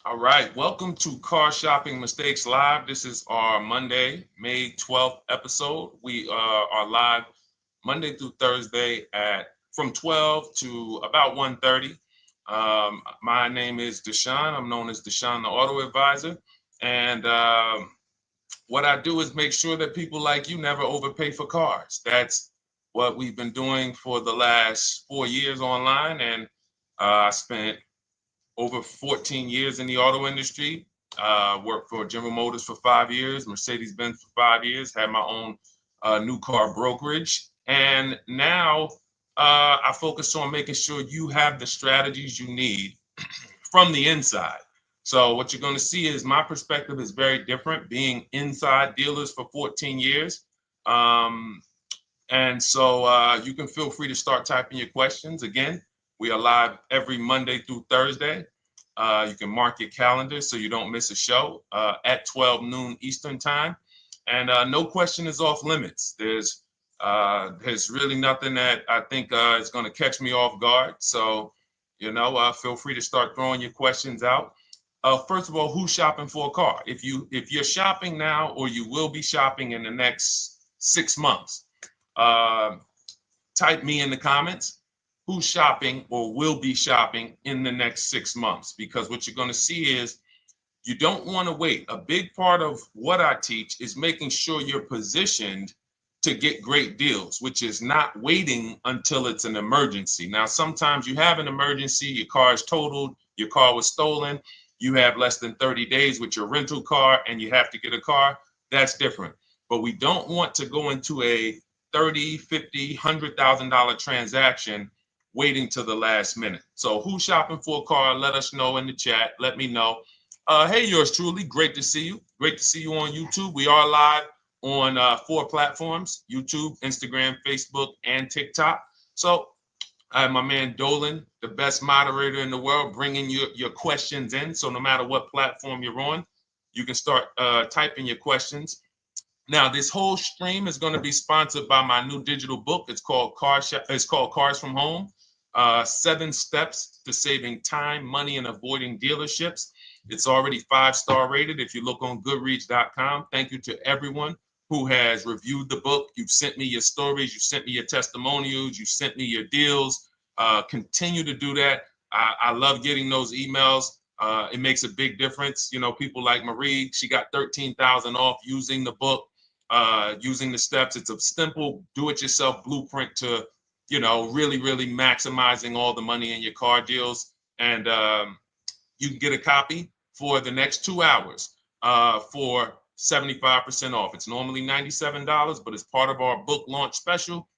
All right, welcome to Car Shopping Mistakes Live. This is our Monday, May 12th episode. We are live Monday through Thursday at from 12 to about 1:30. My name is Deshone. I'm known as Deshone the Auto Advisor. And what I do is make sure that people like you never overpay for cars. That's what we've been doing for the last 4 years online. And I spent over 14 years in the auto industry. Worked for General Motors for 5 years, Mercedes-Benz for 5 years, had my own new car brokerage. And now I focus on making sure you have the strategies you need from the inside. So what you're going to see is my perspective is very different, being inside dealers for 14 years. Um, and so you can feel free to start typing your questions. Again, we are live every Monday through Thursday. You can mark your calendar so you don't miss a show at 12 noon Eastern time. And no question is off limits. There's really nothing that I think is going to catch me off guard. So, feel free to start throwing your questions out. First of all, who's shopping for a car? If you're shopping now or you will be shopping in the next 6 months, uh, type me in the comments who's shopping or will be shopping in the next 6 months, because what you're going to see is you don't want to wait. A big part of what I teach is making sure you're positioned to get great deals, which is not waiting until it's an emergency. Now, sometimes you have an emergency, your car is totaled, your car was stolen, you have less than 30 days with your rental car and you have to get a car. That's different. But we don't want to go into a 30, 50, $100,000 transaction waiting to the last minute. So who's shopping for a car? Let us know in the chat. Let me know. Hey, yours truly. Great to see you. Great to see you on YouTube. We are live on 4 platforms: YouTube, Instagram, Facebook, and TikTok. So I have my man Dolan, the best moderator in the world, bringing your questions in. So no matter what platform you're on, you can start typing your questions. Now, this whole stream is going to be sponsored by my new digital book. It's called Cars from Home: 7 Steps to Saving Time, Money, and Avoiding Dealerships. It's already 5-star rated. If you look on Goodreads.com, thank you to everyone who has reviewed the book. You've sent me your stories. You sent me your testimonials. You sent me your deals. Continue to do that. I love getting those emails. It makes a big difference. People like Marie, she got 13,000 off using the book, using the steps. It's a simple do-it-yourself blueprint to, really, really maximizing all the money in your car deals. And you can get a copy for the next 2 hours for 75% off. It's normally $97, but as part of our book launch special,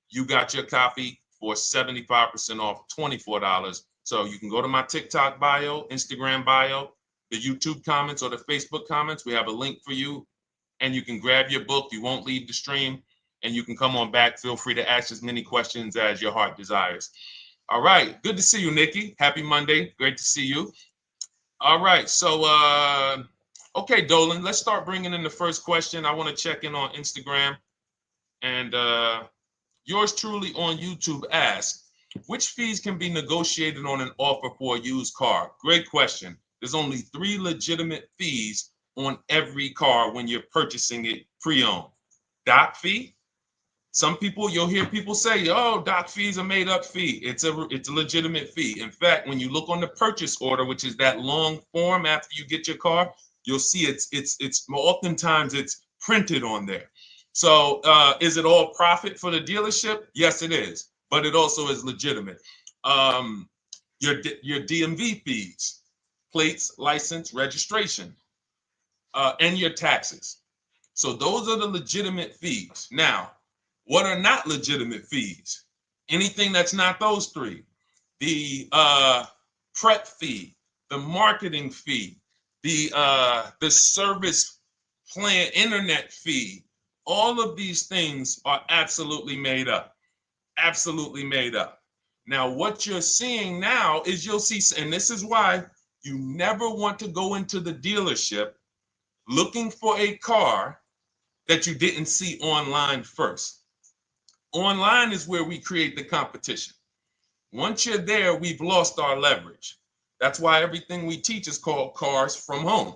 you got your copy for 75% off, $24. So you can go to my TikTok bio, Instagram bio, the YouTube comments, or the Facebook comments. We have a link for you, and you can grab your book. You won't leave the stream, and you can come on back. Feel free to ask as many questions as your heart desires. All right. Good to see you, Nikki. Happy Monday. Great to see you. All right. So, okay, Dolan, let's start bringing in the first question. I want to check in on Instagram. And yours truly on YouTube asks, which fees can be negotiated on an offer for a used car? Great question. There's only 3 legitimate fees on every car when you're purchasing it pre-owned. Doc fee. Some people, you'll hear people say, "Oh, doc fees are made up fee." It's a legitimate fee. In fact, when you look on the purchase order, which is that long form after you get your car, you'll see it's oftentimes it's printed on there. So is it all profit for the dealership? Yes, it is, but it also is legitimate. Um, your DMV fees, plates, license, registration, and your taxes. So those are the legitimate fees. Now, what are not legitimate fees? Anything that's not those 3. The prep fee, the marketing fee, the service plan internet fee. All of these things are absolutely made up. Absolutely made up. Now, what you're seeing now is you'll see, and this is why you never want to go into the dealership looking for a car that you didn't see online first. Online is where we create the competition. Once you're there, we've lost our leverage. That's why everything we teach is called Cars from Home.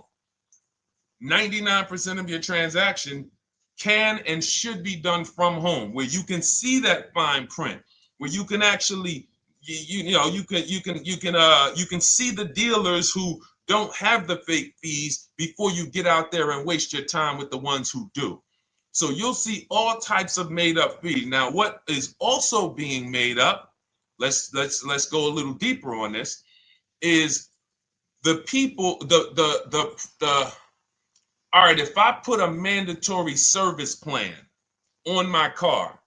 99% of your transaction can and should be done from home, where you can see that fine print, where you can actually you can see the dealers who don't have the fake fees before you get out there and waste your time with the ones who do. So you'll see all types of made up fees. Now, what is also being made up, let's go a little deeper on this, is the people, the all right, if I put a mandatory service plan on my car,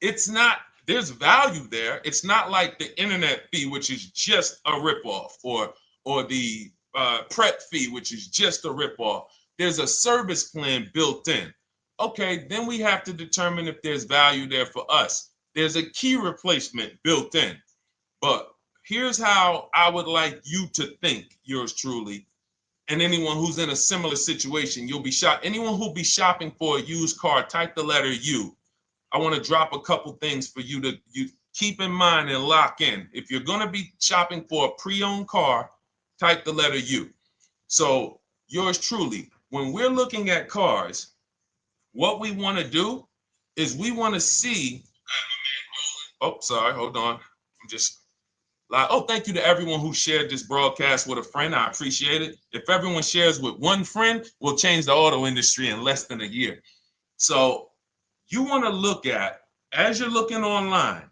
it's not, there's value there. It's not like the internet fee, which is just a ripoff, or the prep fee, which is just a ripoff. There's a service plan built in. Okay, then we have to determine if there's value there for us. There's a key replacement built in. But here's how I would like you to think, yours truly, and anyone who's in a similar situation. You'll be shocked. Anyone who'll be shopping for a used car, type the letter U. I want to drop a couple things for you to keep in mind and lock in. If you're going to be shopping for a pre-owned car, type the letter U. So yours truly, when we're looking at cars, what we want to do is we want to see, oh, sorry, hold on. I'm just like, oh, thank you to everyone who shared this broadcast with a friend. I appreciate it. If everyone shares with one friend, we'll change the auto industry in less than a year. So you want to look at, as you're looking online,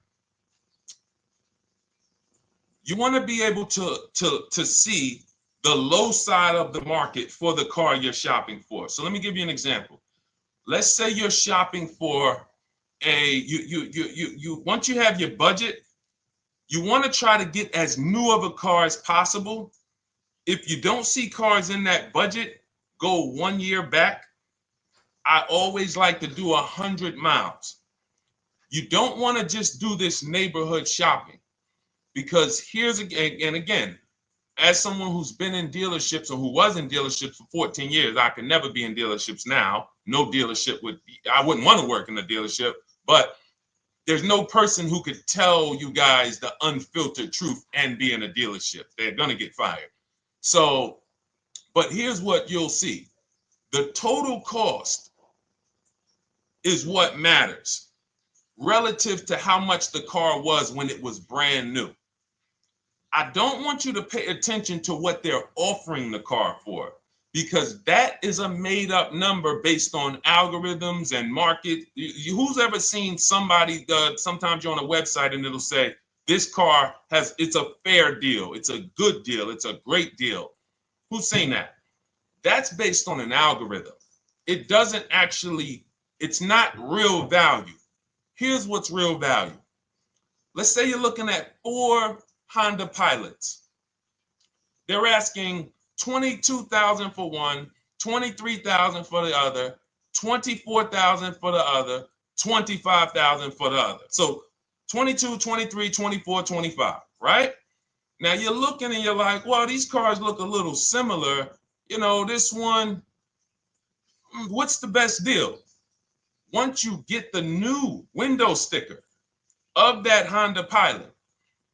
you want to be able to see the low side of the market for the car you're shopping for. So let me give you an example. Let's say you're shopping for once you have your budget, you want to try to get as new of a car as possible. If you don't see cars in that budget, go 1 year back. I always like to do 100 miles. You don't want to just do this neighborhood shopping, because here's again, as someone who's been in dealerships or who was in dealerships for 14 years, I can never be in dealerships now. No dealership I wouldn't want to work in a dealership, but there's no person who could tell you guys the unfiltered truth and be in a dealership. They're going to get fired. So, but here's what you'll see. The total cost is what matters relative to how much the car was when it was brand new. I don't want you to pay attention to what they're offering the car for, because that is a made up number based on algorithms and market. Who's ever seen somebody, sometimes you're on a website and it'll say, this car it's a fair deal, it's a good deal, it's a great deal. Who's seen that? That's based on an algorithm. It doesn't actually, it's not real value. Here's what's real value. Let's say you're looking at 4 Honda Pilots. They're asking $22,000 for one, $23,000 for the other, $24,000 for the other, $25,000 for the other. So 22, 23, 24, 25, right? Now you're looking and you're like, well, these cars look a little similar. You know, this one, what's the best deal? Once you get the new window sticker of that Honda Pilot,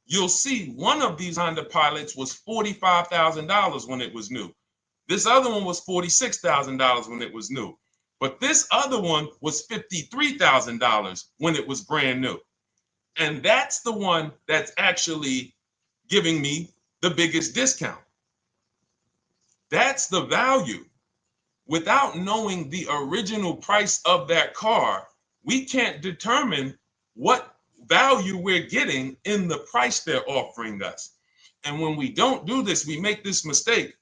you'll see one of these Honda Pilots was $45,000 when it was new. This other one was $46,000 when it was new. But this other one was $53,000 when it was brand new. And that's the one that's actually giving me the biggest discount. That's the value. Without knowing the original price of that car, we can't determine what value we're getting in the price they're offering us. And when we don't do this, we make this mistake.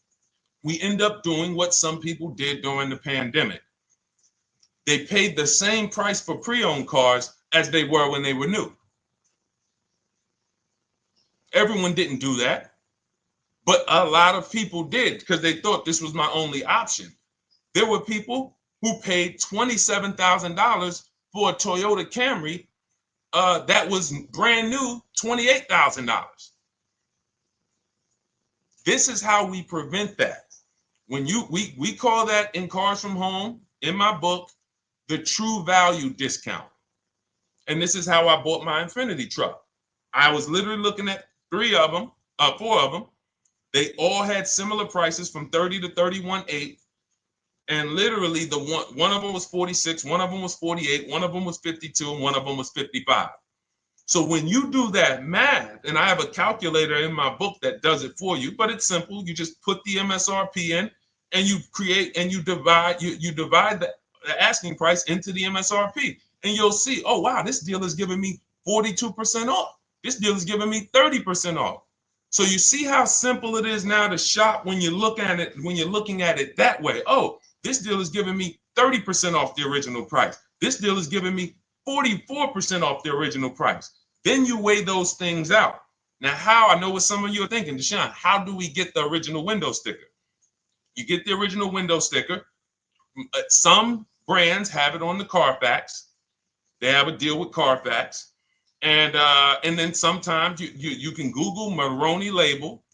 We end up doing what some people did during the pandemic. They paid the same price for pre-owned cars as they were when they were new. Everyone didn't do that, but a lot of people did because they thought this was my only option. There were people who paid $27,000 for a Toyota Camry that was brand new, $28,000. This is how we prevent that. When we call that in Cars from Home, in my book, the true value discount. And this is how I bought my Infiniti truck. I was literally looking at 3 of them. 4 of them. They all had similar prices from 30 to 31.8. And literally the one of them was 46, one of them was 48, one of them was 52, and one of them was 55. So when you do that math, and I have a calculator in my book that does it for you, but it's simple. You just put the MSRP in and you create and you divide the asking price into the MSRP. And you'll see, oh wow, this deal is giving me 42% off. This deal is giving me 30% off. So you see how simple it is now to shop when you look at it, when you're looking at it that way. Oh, this deal is giving me 30% off the original price. This deal is giving me 44% off the original price. Then you weigh those things out. Now, how, I know what some of you are thinking, Deshone, how do we get the original window sticker? You get the original window sticker. Some brands have it on the Carfax. They have a deal with Carfax. And then sometimes you can Google Maroney label.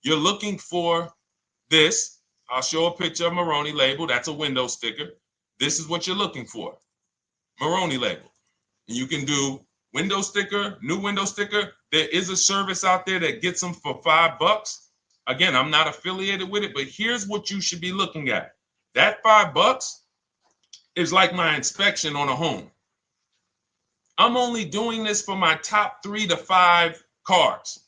You're looking for this. I'll show a picture of Maroney label. That's a window sticker. This is what you're looking for. Maroney label. And you can do window sticker, new window sticker. There is a service out there that gets them for $5. Again, I'm not affiliated with it, but here's what you should be looking at. That $5 is like my inspection on a home. I'm only doing this for my top 3 to 5 cars.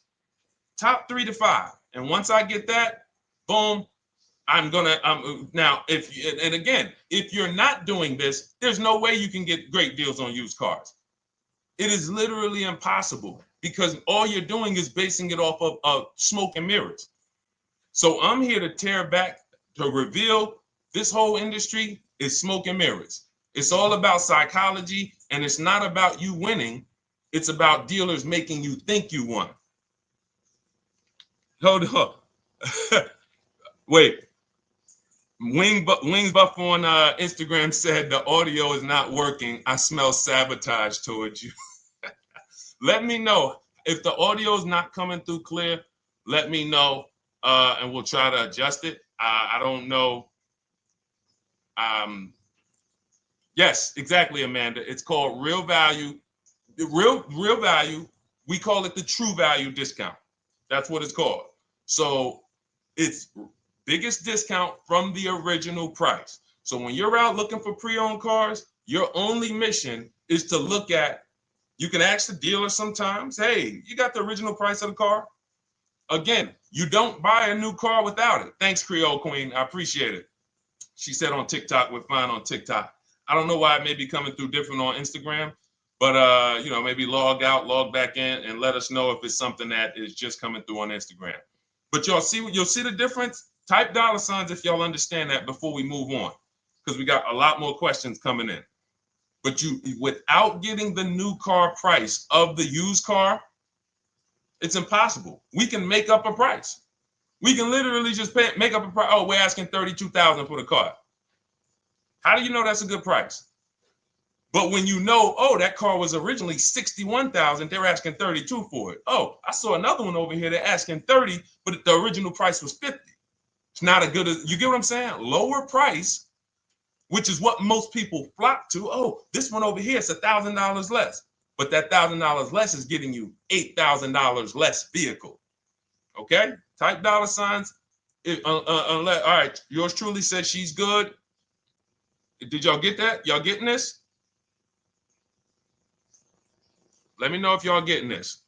Top 3 to 5. And once I get that, boom, I'm gonna now if you're not doing this, there's no way you can get great deals on used cars. It is literally impossible because all you're doing is basing it off of smoke and mirrors. So I'm here to tear back, to reveal this whole industry is smoke and mirrors. It's all about psychology, and it's not about you winning. It's about dealers making you think you won. Hold up. Wait. Wings Buff on Instagram said the audio is not working. I smell sabotage towards you. Let me know if the audio is not coming through clear. Let me know, and we'll try to adjust it. I don't know. Yes, exactly, Amanda. It's called real value. Real value. We call it the true value discount. That's what it's called. So it's biggest discount from the original price. So when you're out looking for pre-owned cars, your only mission is to look at, you can ask the dealer sometimes, hey, you got the original price of the car? Again, you don't buy a new car without it. Thanks, Creole Queen. I appreciate it. She said on TikTok, we're fine on TikTok. I don't know why it may be coming through different on Instagram, but maybe log out, log back in, and let us know if it's something that is just coming through on Instagram. But you'll see the difference. Type $ if y'all understand that before we move on, because we got a lot more questions coming in. But without getting the new car price of the used car, it's impossible. We can make up a price. We can literally just make up a price. Oh, we're asking $32,000 for the car. How do you know that's a good price? But when you know, oh, that car was originally $61,000, they're asking $32,000 for it. Oh, I saw another one over here. They're asking $30,000, but the original price was $50,000. It's not a good, you get what I'm saying? Lower price, which is what most people flock to. Oh, this one over here is $1,000 less. But that $1,000 less is getting you $8,000 less vehicle. Okay? Type $. All right, yours truly said she's good. Did y'all get that? Y'all getting this? Let me know if y'all getting this.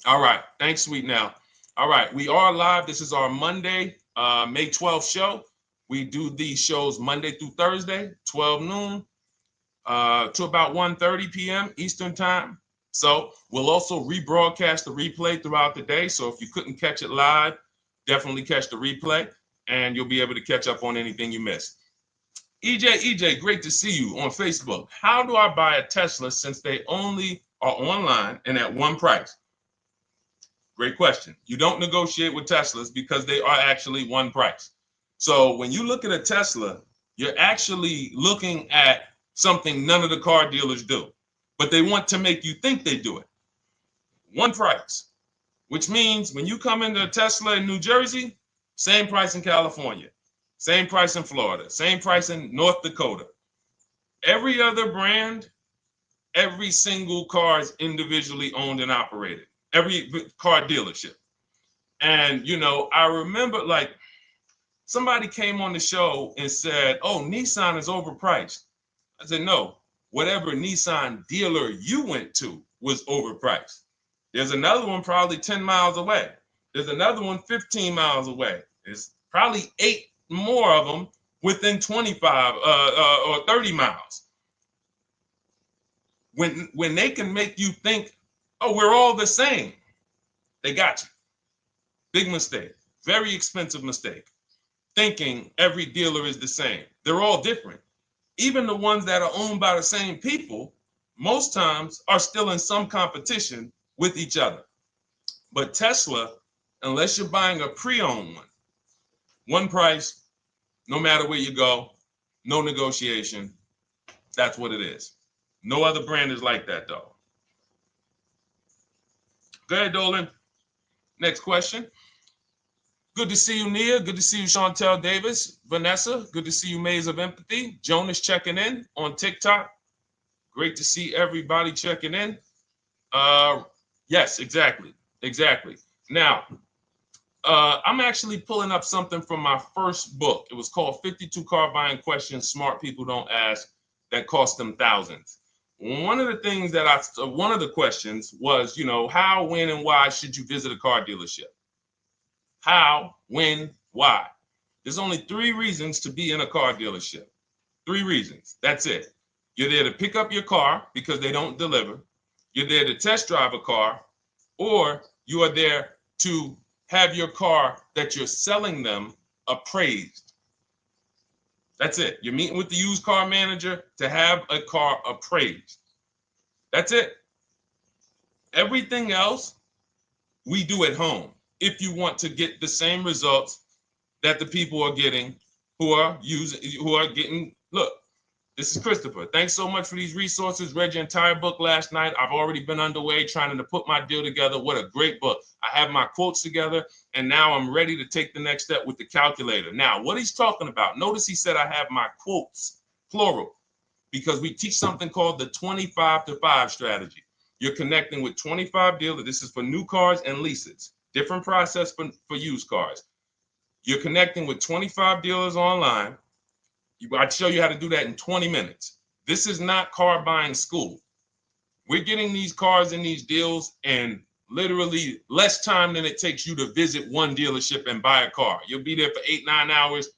All right. Thanks, Sweet Now. All right. We are live. This is our Monday, May 12th show. We do these shows Monday through Thursday, 12 noon to about 1:30 p.m. Eastern time. So we'll also rebroadcast the replay throughout the day. So if you couldn't catch it live, definitely catch the replay, and you'll be able to catch up on anything you missed. EJ, great to see you on Facebook. How do I buy a Tesla since they only are online and at one price? Great question. You don't negotiate with Teslas because they are actually one price. So when you look at a Tesla, you're actually looking at something none of the car dealers do, but they want to make you think they do it. One price, which means when you come into a Tesla in New Jersey, same price in California. Same price in Florida, same price in North Dakota. Every other brand Every single car is individually owned and operated. Every car dealership. And, you know, I remember like somebody came on the show and said, oh, Nissan is overpriced. I said, no, whatever Nissan dealer you went to was overpriced. There's another one probably 10 miles away. There's another one 15 miles away. There's probably 8 more of them within 25 or 30 miles. When they can make you think, oh, we're all the same, they got you. Big mistake. Very expensive mistake. Thinking every dealer is the same. They're all different. Even the ones that are owned by the same people, most times are still in some competition with each other. But Tesla, unless you're buying a pre-owned one price, no matter where you go, no negotiation. That's what it is. No other brand is like that, though. Go ahead, Dolan. Next question. Good to see you, Nia. Good to see you, Chantel Davis. Vanessa, good to see you, Maze of Empathy. Jonas checking in on TikTok. Great to see everybody checking in. Yes, exactly. Now, I'm actually pulling up something from my first book. It was called 52 Car Buying Questions Smart People Don't Ask that cost them thousands. One of the questions was, you know, how, when, and why should you visit a car dealership? How, when, why? There's only 3 reasons to be in a car dealership. 3 reasons. That's it. You're there to pick up your car because they don't deliver. You're there to test drive a car, or you are there to have your car that you're selling them appraised. That's it. You're meeting with the used car manager to have a car appraised. That's it. Everything else we do at home if you want to get the same results that the people are getting who are getting. Look, this is Christopher. Thanks so much for these resources. Read your entire book last night. I've already been underway trying to put my deal together. What a great book. I have my quotes together, and now I'm ready to take the next step with the calculator. Now, what he's talking about, notice he said I have my quotes, plural, because we teach something called the 25 to 5 strategy. You're connecting with 25 dealers. This is for new cars and leases. Different process for used cars. You're connecting with 25 dealers online. I'd show you how to do that in 20 minutes. This is not car buying school. We're getting these cars and these deals in literally less time than it takes you to visit one dealership and buy a car. You'll be there for 8-9 hours.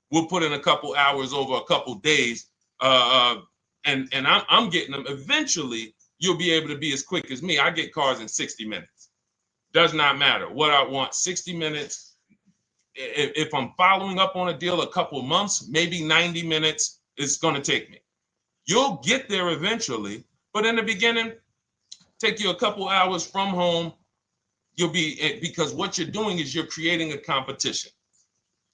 We'll put in a couple hours over a couple days. And I'm getting them. Eventually, you'll be able to be as quick as me. I get cars in 60 minutes. Does not matter what I want. 60 minutes. If I'm following up on a deal a couple months, maybe 90 minutes is going to take me. You'll get there eventually, but in the beginning, take you a couple hours from home. Because what you're doing is you're creating a competition.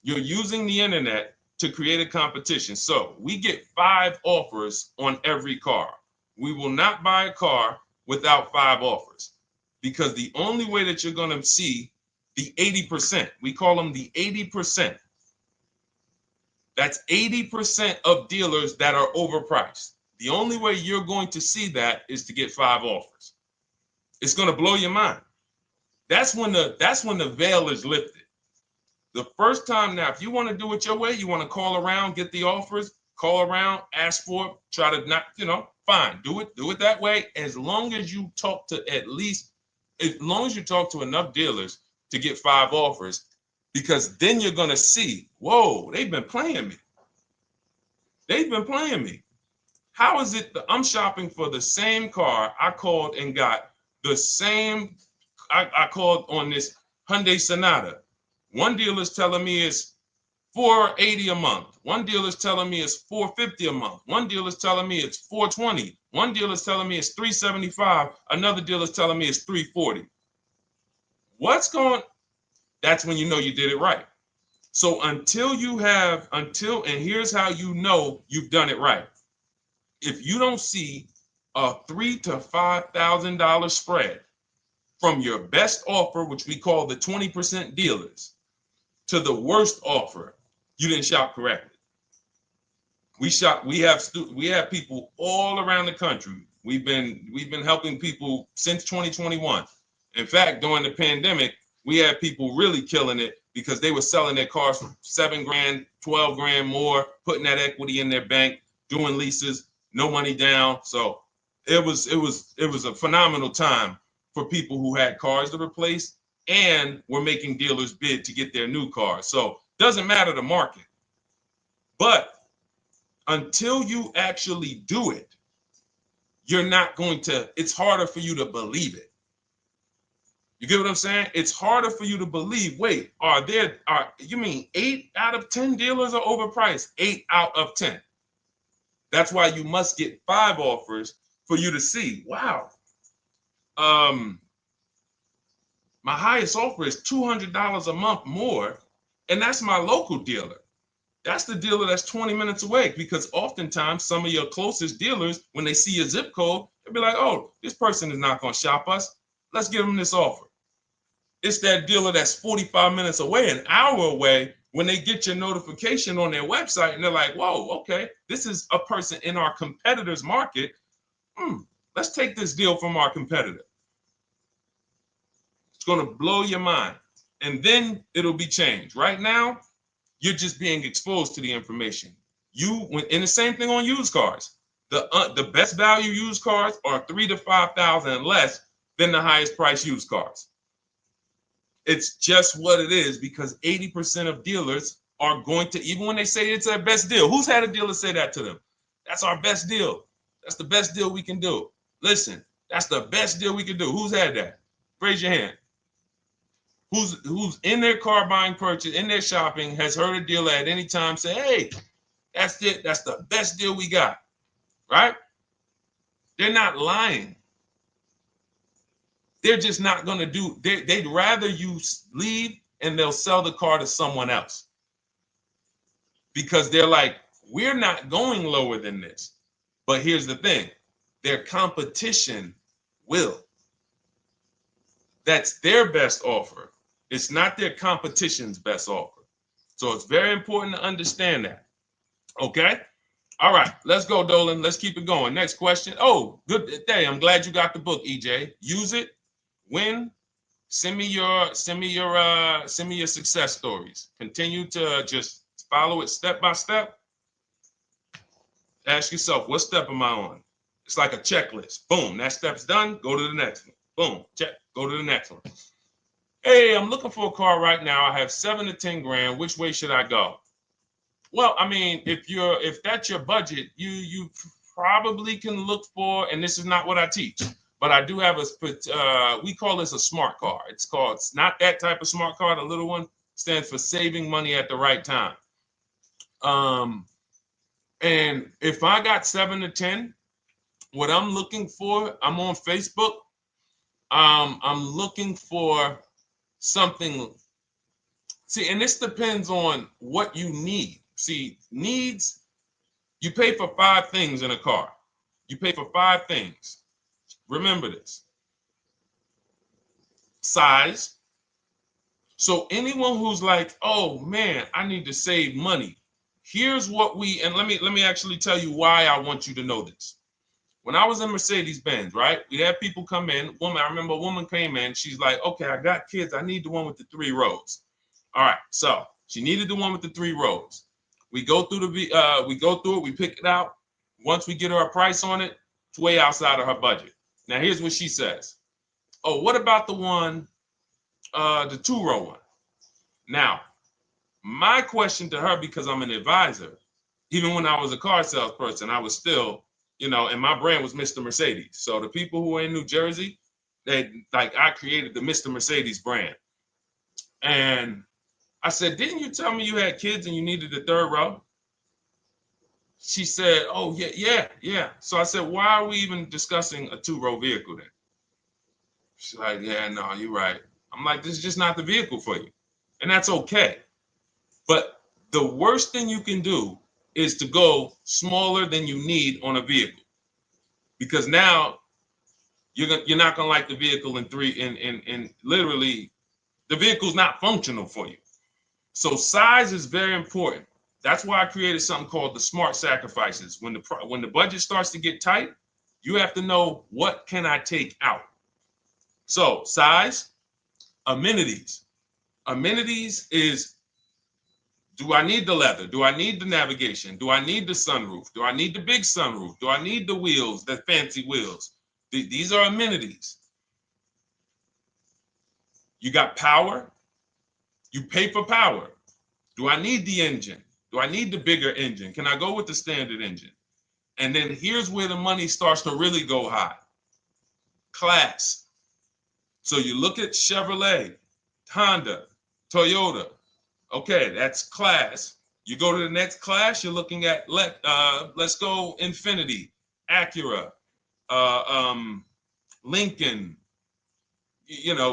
You're using the internet to create a competition. So we get 5 offers on every car. We will not buy a car without 5 offers, because the only way that you're going to see the 80%, we call them the 80%. That's 80% of dealers that are overpriced. The only way you're going to see that is to get 5 offers. It's going to blow your mind. That's when the veil is lifted. The first time, now, if you want to do it your way, you want to call around, get the offers, call around, ask for it, try to not, fine, do it that way. As long as you talk to enough dealers to get 5 offers, because then you're going to see, whoa, they've been playing me. How is it that I'm shopping for the same car? I called and got the same. I called on this Hyundai Sonata. One dealer's telling me it's $480 a month. One dealer's telling me it's $450 a month. One dealer's telling me it's $420. One dealer's telling me it's $375. Another dealer's telling me it's $340. That's when you know you did it right. So and here's how you know you've done it right. If you don't see a $3,000 to $5,000 spread from your best offer, which we call the 20% dealers, to the worst offer, you didn't shop correctly. We have people all around the country. We've been helping people since 2021. In fact, during the pandemic, we had people really killing it because they were selling their cars for 7 grand, 12 grand more, putting that equity in their bank, doing leases, no money down. So it was a phenomenal time for people who had cars to replace and were making dealers bid to get their new cars. So doesn't matter the market. But until you actually do it, you're not going to, it's harder for you to believe it. You get what I'm saying? It's harder for you to believe, wait, you mean 8 out of 10 dealers are overpriced? 8 out of 10. That's why you must get 5 offers for you to see, wow. My highest offer is $200 a month more, and that's my local dealer. That's the dealer that's 20 minutes away, because oftentimes some of your closest dealers, when they see your zip code, they'll be like, oh, this person is not going to shop us. Let's give them this offer. It's that dealer that's 45 minutes away, an hour away, when they get your notification on their website and they're like, whoa, okay, this is a person in our competitor's market. Let's take this deal from our competitor. It's going to blow your mind. And then it'll be changed. Right now, you're just being exposed to the information. And the same thing on used cars. The best value used cars are $3,000 to $5,000 less than the highest price used cars. It's just what it is, because 80% of dealers are going to, even when they say it's their best deal. Who's had a dealer say that to them? That's our best deal. That's the best deal we can do. Listen, that's the best deal we can do. Who's had that? Raise your hand. Who's in their car buying purchase, in their shopping, has heard a dealer at any time say, hey, that's it. That's the best deal we got, right? They're not lying. They're just not going to do, they'd rather you leave and they'll sell the car to someone else, because they're like, we're not going lower than this. But here's the thing, their competition will. That's their best offer. It's not their competition's best offer. So it's very important to understand that. Okay? All right, let's go, Dolan. Let's keep it going. Next question. Oh, good day. I'm glad you got the book, EJ. Use it. Win. Send me your success stories. Continue to just follow it step by step. Ask yourself, what step am I on? It's like a checklist. Boom, that step's done. Go to the next one. Boom, check. Go to the next one. Hey, I'm looking for a car right now. I have 7 to 10 grand. Which way should I go? Well, I mean, if that's your budget, you probably can look for, and this is not what I teach, but I do have we call this a smart car. It's not that type of smart car. The little one stands for saving money at the right time. And if I got 7 to 10, what I'm looking for, I'm on Facebook. I'm looking for something. See, and this depends on what you need. See, needs, you pay for 5 things in a car. You pay for 5 things. Remember this. Size. So anyone who's like, oh man, I need to save money. Here's what and let me actually tell you why I want you to know this. When I was in Mercedes-Benz, right? We had people come in. I remember a woman came in. She's like, okay, I got kids. I need the one with the 3 rows. All right. So she needed the one with the 3 rows. We go through it. We pick it out. Once we get her a price on it, it's way outside of her budget. Now, here's what she says. Oh, what about the one, the 2-row one? Now, my question to her, because I'm an advisor, even when I was a car salesperson, I was still, and my brand was Mr. Mercedes. So the people who are in New Jersey, I created the Mr. Mercedes brand. And I said, didn't you tell me you had kids and you needed the 3rd row? She said, oh, yeah. So I said, why are we even discussing a 2-row vehicle then? She's like, yeah, no, you're right. I'm like, this is just not the vehicle for you. And that's okay. But the worst thing you can do is to go smaller than you need on a vehicle, because now you're not gonna like the vehicle in literally the vehicle's not functional for you. So size is very important. That's why I created something called the smart sacrifices. When the budget starts to get tight, You have to know, what can I take out? So size, amenities. Amenities is, do I need the leather? Do I need the navigation? Do I need the sunroof? Do I need the big sunroof? Do I need the wheels, the fancy wheels? These are amenities. You got power. You pay for power. Do I need the engine? Do I need the bigger engine? Can I go with the standard engine? And then here's where the money starts to really go high. Class. So you look at Chevrolet, Honda, Toyota. Okay, that's class. You go to the next class, you're looking at, let's go Infiniti, Acura, Lincoln,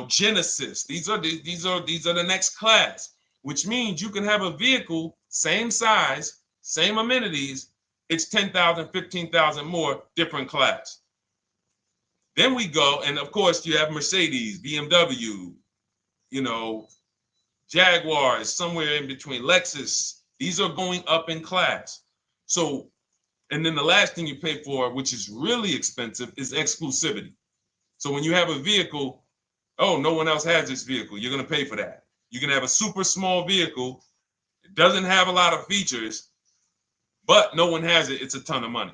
Genesis. These are the next class, which means you can have a vehicle, same size, same amenities. It's 10,000, 15,000 more, different class. Then we go, and of course you have Mercedes, BMW, Jaguars, somewhere in between, Lexus. These are going up in class. So, and then the last thing you pay for, which is really expensive, is exclusivity. So when you have a vehicle, oh, no one else has this vehicle, you're going to pay for that. You can have a super small vehicle, it doesn't have a lot of features, but no one has it, it's a ton of money.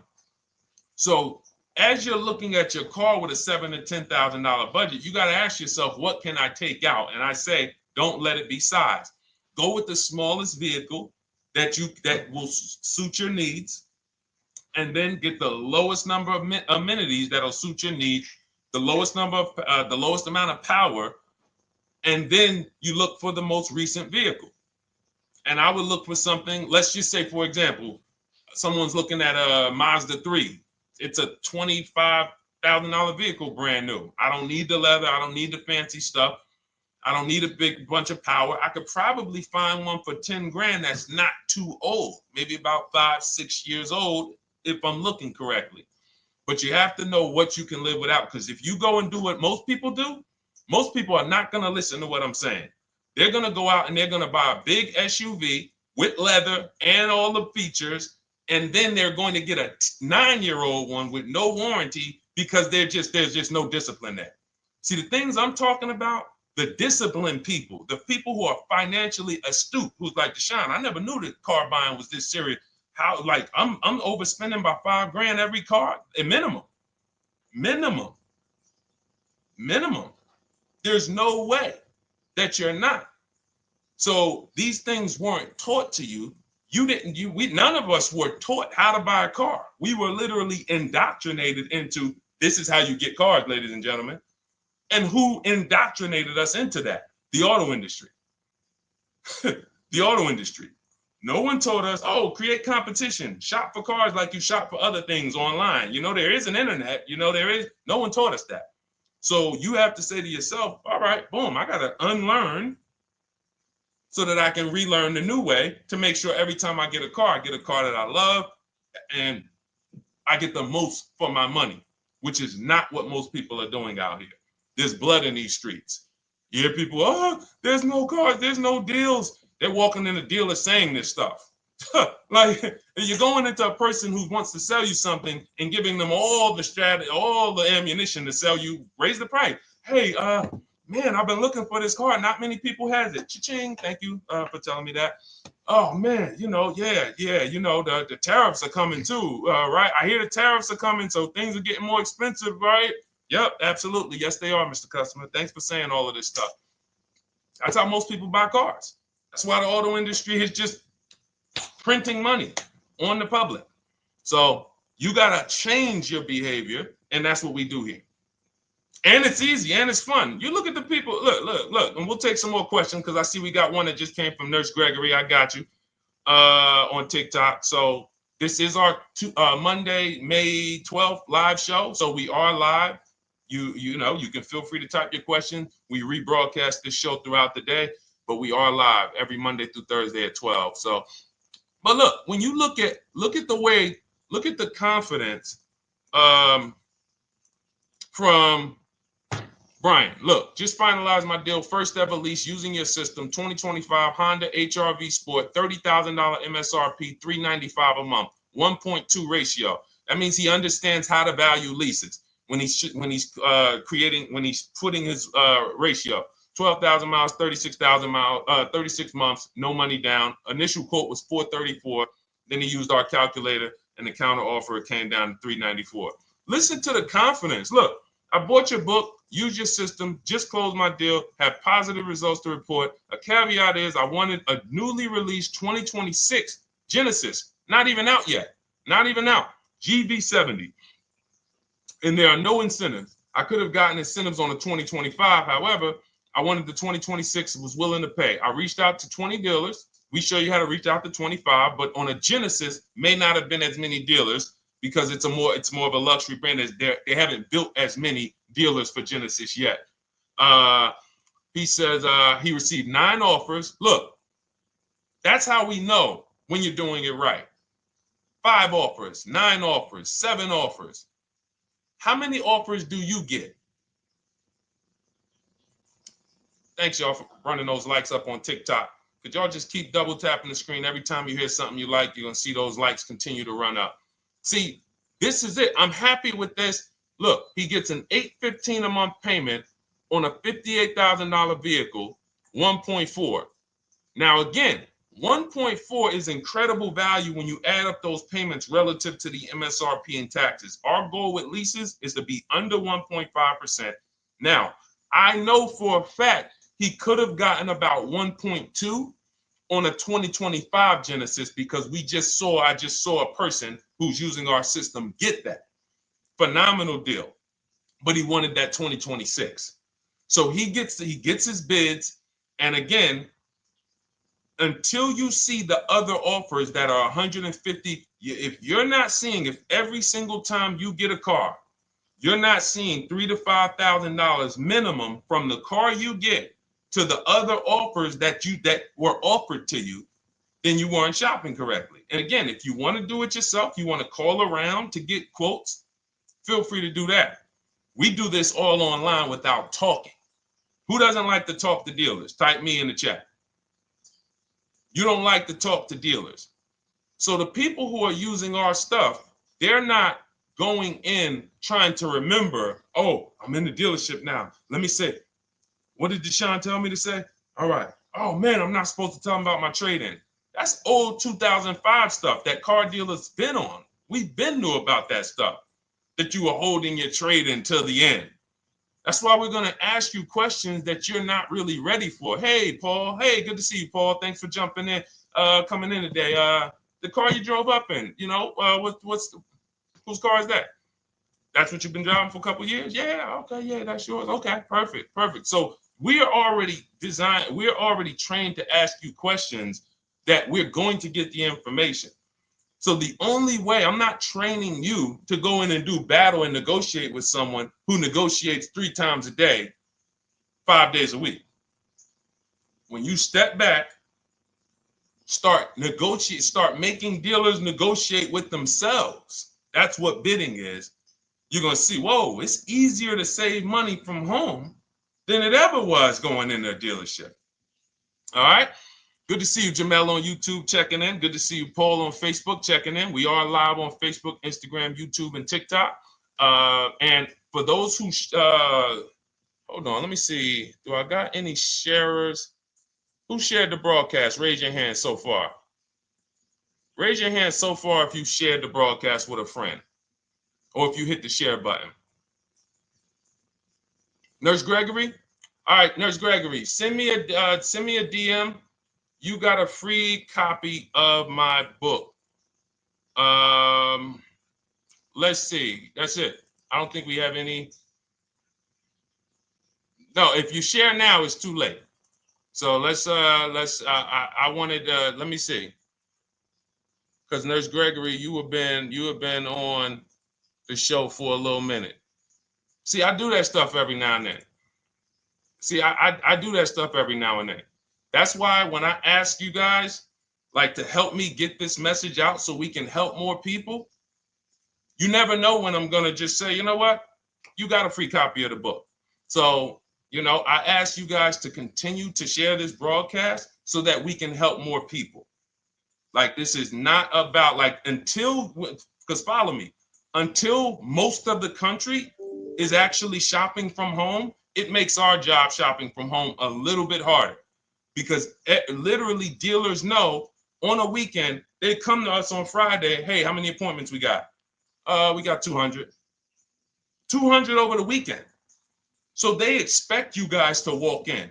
So as you're looking at your car with a $7,000 to $10,000 budget, you got to ask yourself, what can I take out? And I say, don't let it be size. Go with the smallest vehicle that will suit your needs, and then get the lowest number of amenities that'll suit your needs, the lowest amount of power, and then you look for the most recent vehicle. And I would look for something, let's just say, for example, someone's looking at a Mazda 3. It's a $25,000 vehicle, brand new. I don't need the leather. I don't need the fancy stuff. I don't need a big bunch of power. I could probably find one for 10 grand that's not too old, maybe about 5-6 years old, if I'm looking correctly. But you have to know what you can live without, because if you go and do what most people do, most people are not going to listen to what I'm saying. They're going to go out and they're going to buy a big SUV with leather and all the features, and then they're going to get a 9-year-old one with no warranty because there's just no discipline there. See, the things I'm talking about, the disciplined people, the people who are financially astute, who's like, Deshone, I never knew that car buying was this serious. How, like, I'm overspending by $5 grand every car, a minimum. There's no way that you're not. So these things weren't taught to you. None of us were taught how to buy a car. We were literally indoctrinated into, this is how you get cars, ladies and gentlemen. And who indoctrinated us into that? The auto industry. The auto industry. No one told us, oh, create competition, shop for cars like you shop for other things online. There is an internet, no one taught us that. So you have to say to yourself, all right, boom, I got to unlearn so that I can relearn the new way to make sure every time I get a car that I love and I get the most for my money, which is not what most people are doing out here. There's blood in these streets. You hear people, oh, there's no cars, there's no deals. They're walking in the dealer saying this stuff. Like, you're going into a person who wants to sell you something and giving them all the strategy, all the ammunition to sell you, raise the price. Hey, man, I've been looking for this car. Not many people has it. Cha-ching. Thank you for telling me that. Oh man, the tariffs are coming too, right? I hear the tariffs are coming, so things are getting more expensive, right? Yep, absolutely. Yes, they are, Mr. Customer. Thanks for saying all of this stuff. That's how most people buy cars. That's why the auto industry is just printing money on the public. So you got to change your behavior, and that's what we do here. And it's easy and it's fun. You look at the people, look, and we'll take some more questions because I see we got one that just came from Nurse Gregory. I got you on TikTok. So this is our Monday, May 12th live show. So we are live. You can feel free to type your question. We rebroadcast this show throughout the day, but we are live every Monday through Thursday at 12. So, but look, when you look at the confidence from Brian, look, just finalized my deal. First ever lease using your system, 2025 Honda HR-V Sport, $30,000 MSRP, $395 a month, 1.2 ratio. That means he understands how to value leases when he's putting his ratio. 12,000 miles, 36,000 miles, 36 months, no money down. Initial quote was 434. Then he used our calculator, and the counter offer it came down to 394. Listen to the confidence. Look, I bought your book, use your system, just closed my deal, have positive results to report. A caveat is I wanted a newly released 2026 Genesis, not even out yet, not even out, GV70. And there are no incentives. I could have gotten incentives on the 2025. However, I wanted the 2026, was willing to pay. I reached out to 20 dealers. We show you how to reach out to 25, but on a Genesis, may not have been as many dealers because it's more of a luxury brand. As they haven't built as many dealers for Genesis yet. He says he received 9 offers. Look, that's how we know when you're doing it right. 5 offers, 9 offers, 7 offers. How many offers do you get? Thanks, y'all, for running those likes up on TikTok. Could y'all just keep double tapping the screen every time you hear something you like? You're going to see those likes continue to run up. See, this is it. I'm happy with this. Look, he gets an $815 a month payment on a $58,000 vehicle, 1.4. Now, again, 1.4 is incredible value when you add up those payments relative to the MSRP and taxes. Our goal with leases is to be under 1.5%. Now, I know for a fact he could have gotten about 1.2 on a 2025 Genesis because I just saw a person who's using our system get that. Phenomenal deal. But he wanted that 2026. So he gets his bids. And again, until you see the other offers that are 150, if every single time you get a car, you're not seeing $3,000 to $5,000 minimum from the car you get to the other offers that were offered to you, then you weren't shopping correctly. And again, if you want to do it yourself, you want to call around to get quotes, feel free to do that. We do this all online without talking. Who doesn't like to talk to dealers? Type me in the chat. You don't like to talk to dealers. So the people who are using our stuff, they're not going in trying to remember, oh, I'm in the dealership now. Let me say, what did Deshone tell me to say? All right. Oh, man, I'm not supposed to tell them about my trade-in. That's old 2005 stuff that car dealers been on. We've been knew about that stuff, that you were holding your trade-in till the end. That's why we're going to ask you questions that you're not really ready for. Hey, Paul. Hey, good to see you, Paul. Thanks for jumping in, coming in today. The car you drove up in, whose car is that? That's what you've been driving for a couple of years? Yeah, okay, yeah, that's yours. Okay, perfect. So we are already trained to ask you questions that we're going to get the information. So the only way, I'm not training you to go in and do battle and negotiate with someone who negotiates 3 times a day, 5 days a week. When you step back, start making dealers negotiate with themselves. That's what bidding is. You're going to see, whoa, it's easier to save money from home than it ever was going in a dealership. All right. Good to see you, Jamel, on YouTube checking in. Good to see you, Paul, on Facebook checking in. We are live on Facebook, Instagram, YouTube, and TikTok. And for those who, hold on, let me see. Do I got any sharers? Who shared the broadcast? Raise your hand so far. Raise your hand so far if you shared the broadcast with a friend or if you hit the share button. Nurse Gregory? All right, Nurse Gregory, send me a DM. You got a free copy of my book. Let's see. That's it. I don't think we have any. No, if you share now, it's too late. So I wanted let me see. Because Nurse Gregory, you have been on the show for a little minute. See, I do that stuff every now and then. I do that stuff every now and then. That's why when I ask you guys, like, to help me get this message out so we can help more people, you never know when I'm going to just say, you know what? You got a free copy of the book. So, I ask you guys to continue to share this broadcast so that we can help more people. Like, this is not about, because follow me. until most of the country is actually shopping from home, it makes our job shopping from home a little bit harder, because literally dealers know on a weekend, they come to us on Friday, hey, how many appointments we got? We got 200. 200 over the weekend. So they expect you guys to walk in.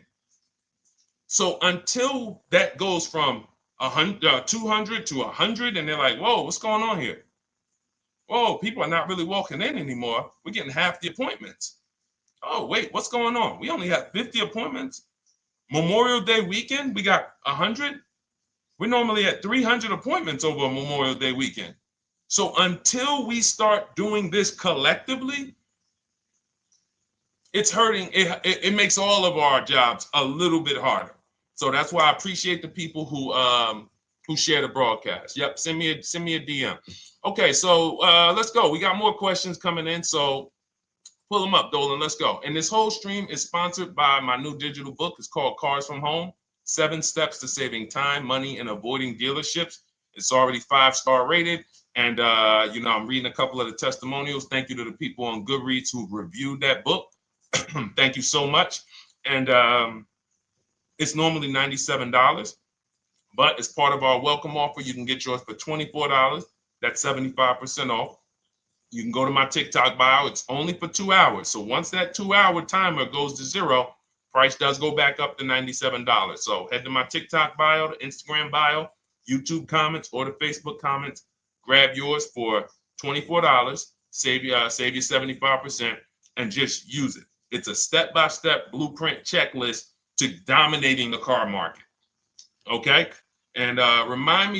So until that goes from 200 to 100, and they're like, whoa, what's going on here? Whoa, people are not really walking in anymore. We're getting half the appointments. Oh, wait, what's going on? We only have 50 appointments. Memorial Day weekend, we got 100. We're normally at 300 appointments over a Memorial Day weekend. So until we start doing this collectively, it's hurting. It makes all of our jobs a little bit harder. So that's why I appreciate the people who share the broadcast. Yep, send me a DM. Okay, so let's go. We got more questions coming in, so pull them up, Dolan. Let's go. And this whole stream is sponsored by my new digital book. It's called Cars from Home: 7 Steps to Saving Time, Money, and Avoiding Dealerships. It's already 5-star rated. And, I'm reading a couple of the testimonials. Thank you to the people on Goodreads who reviewed that book. Thank you so much. And it's normally $97, but as part of our welcome offer, you can get yours for $24. That's 75% off. You can go to my TikTok bio. It's only for 2 hours. So once that 2-hour timer goes to zero, price does go back up to $97. So head to my TikTok bio, the Instagram bio, YouTube comments, or the Facebook comments. Grab yours for $24. Save you 75%, and just use it. It's a step-by-step blueprint checklist to dominating the car market. Okay? And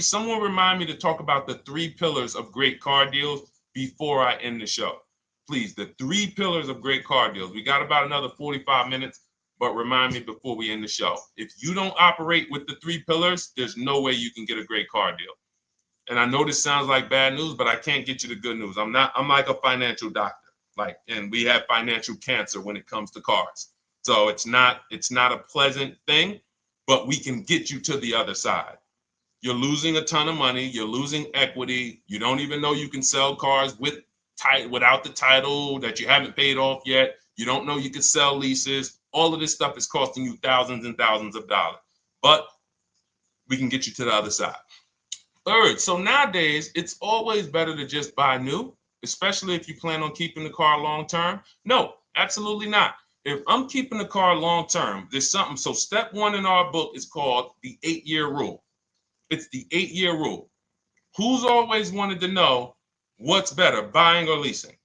someone remind me to talk about the 3 pillars of great car deals before I end the show. Please, the 3 pillars of great car deals. We got about another 45 minutes, but remind me before we end the show. If you don't operate with the 3 pillars, there's no way you can get a great car deal. And I know this sounds like bad news, but I can't get you the good news. I'm like a financial doctor. And we have financial cancer when it comes to cars. So it's not a pleasant thing, but we can get you to the other side. You're losing a ton of money. You're losing equity. You don't even know you can sell cars without the title that you haven't paid off yet. You don't know you can sell leases. All of this stuff is costing you thousands and thousands of dollars, but we can get you to the other side. Third, so nowadays, it's always better to just buy new, especially if you plan on keeping the car long term. No, absolutely not. If I'm keeping the car long term, there's something. So step 1 in our book is called the 8-year rule. It's the 8-year rule. Who's always wanted to know what's better, buying or leasing?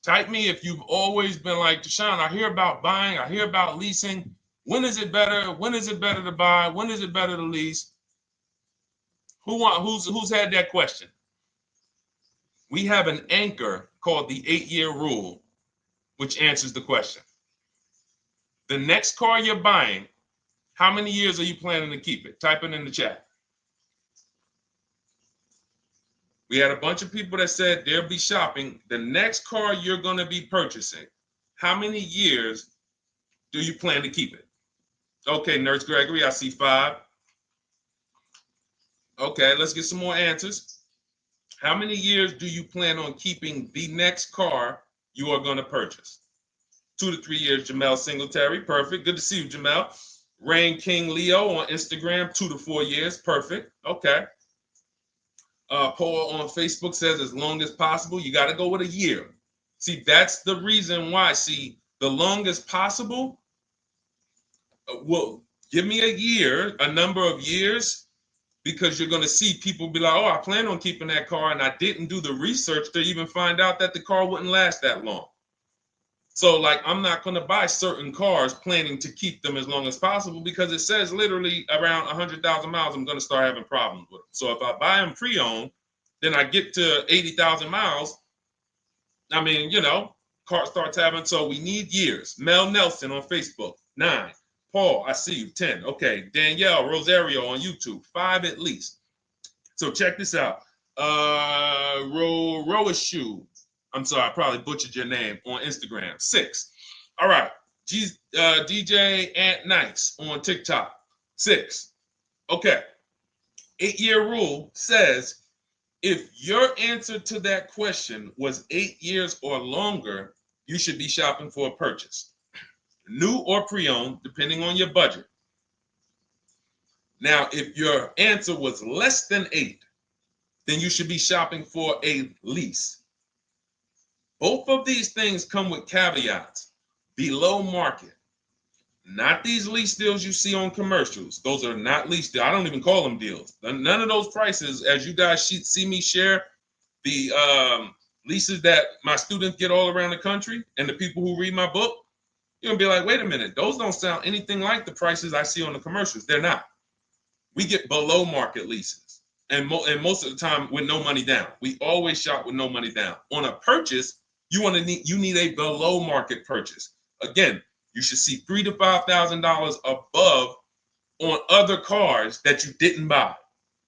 Type me if you've always been like, Deshone, I hear about buying, I hear about leasing. When is it better? When is it better to buy? When is it better to lease? Who's had that question? We have an anchor called the 8-year rule, which answers the question. The next car you're buying, how many years are you planning to keep it? Type it in the chat. We had a bunch of people that said they'll be shopping. The next car you're going to be purchasing, how many years do you plan to keep it? Okay, Nurse Gregory, I see 5. Okay, let's get some more answers. How many years do you plan on keeping the next car you are going to purchase? 2 to 3 years, Jamel Singletary. Perfect. Good to see you, Jamel. Rain King Leo on Instagram, 2 to 4 years. Perfect. Okay. Paul on Facebook says as long as possible. You got to go with a year. See, that's the reason why. See, the longest possible, well, give me a year, a number of years, because you're going to see people be like, oh, I plan on keeping that car, and I didn't do the research to even find out that the car wouldn't last that long. So, I'm not going to buy certain cars planning to keep them as long as possible, because it says literally around 100,000 miles, I'm going to start having problems with them. So if I buy them pre-owned, then I get to 80,000 miles. I mean, car starts having, so we need years. Mel Nelson on Facebook, 9. Paul, I see you, 10. Okay, Danielle Rosario on YouTube, 5 at least. So check this out. Roashu, I'm sorry, I probably butchered your name, on Instagram, 6. All right, DJ Ant Nice on TikTok, 6. Okay, 8-year rule says If your answer to that question was 8 years or longer, you should be shopping for a purchase, new or pre-owned, depending on your budget. Now, if your answer was less than 8, then you should be shopping for a lease. Both of these things come with caveats. Below market. Not these lease deals you see on commercials. Those are not lease deals. I don't even call them deals. None of those prices, as you guys see me share the leases that my students get all around the country and the people who read my book, you're going to be like, wait a minute. Those don't sound anything like the prices I see on the commercials. They're not. We get below market leases. And most of the time with no money down. We always shop with no money down. On a purchase, you need a below market purchase. Again, you should see $3,000 to $5,000 above on other cars that you didn't buy.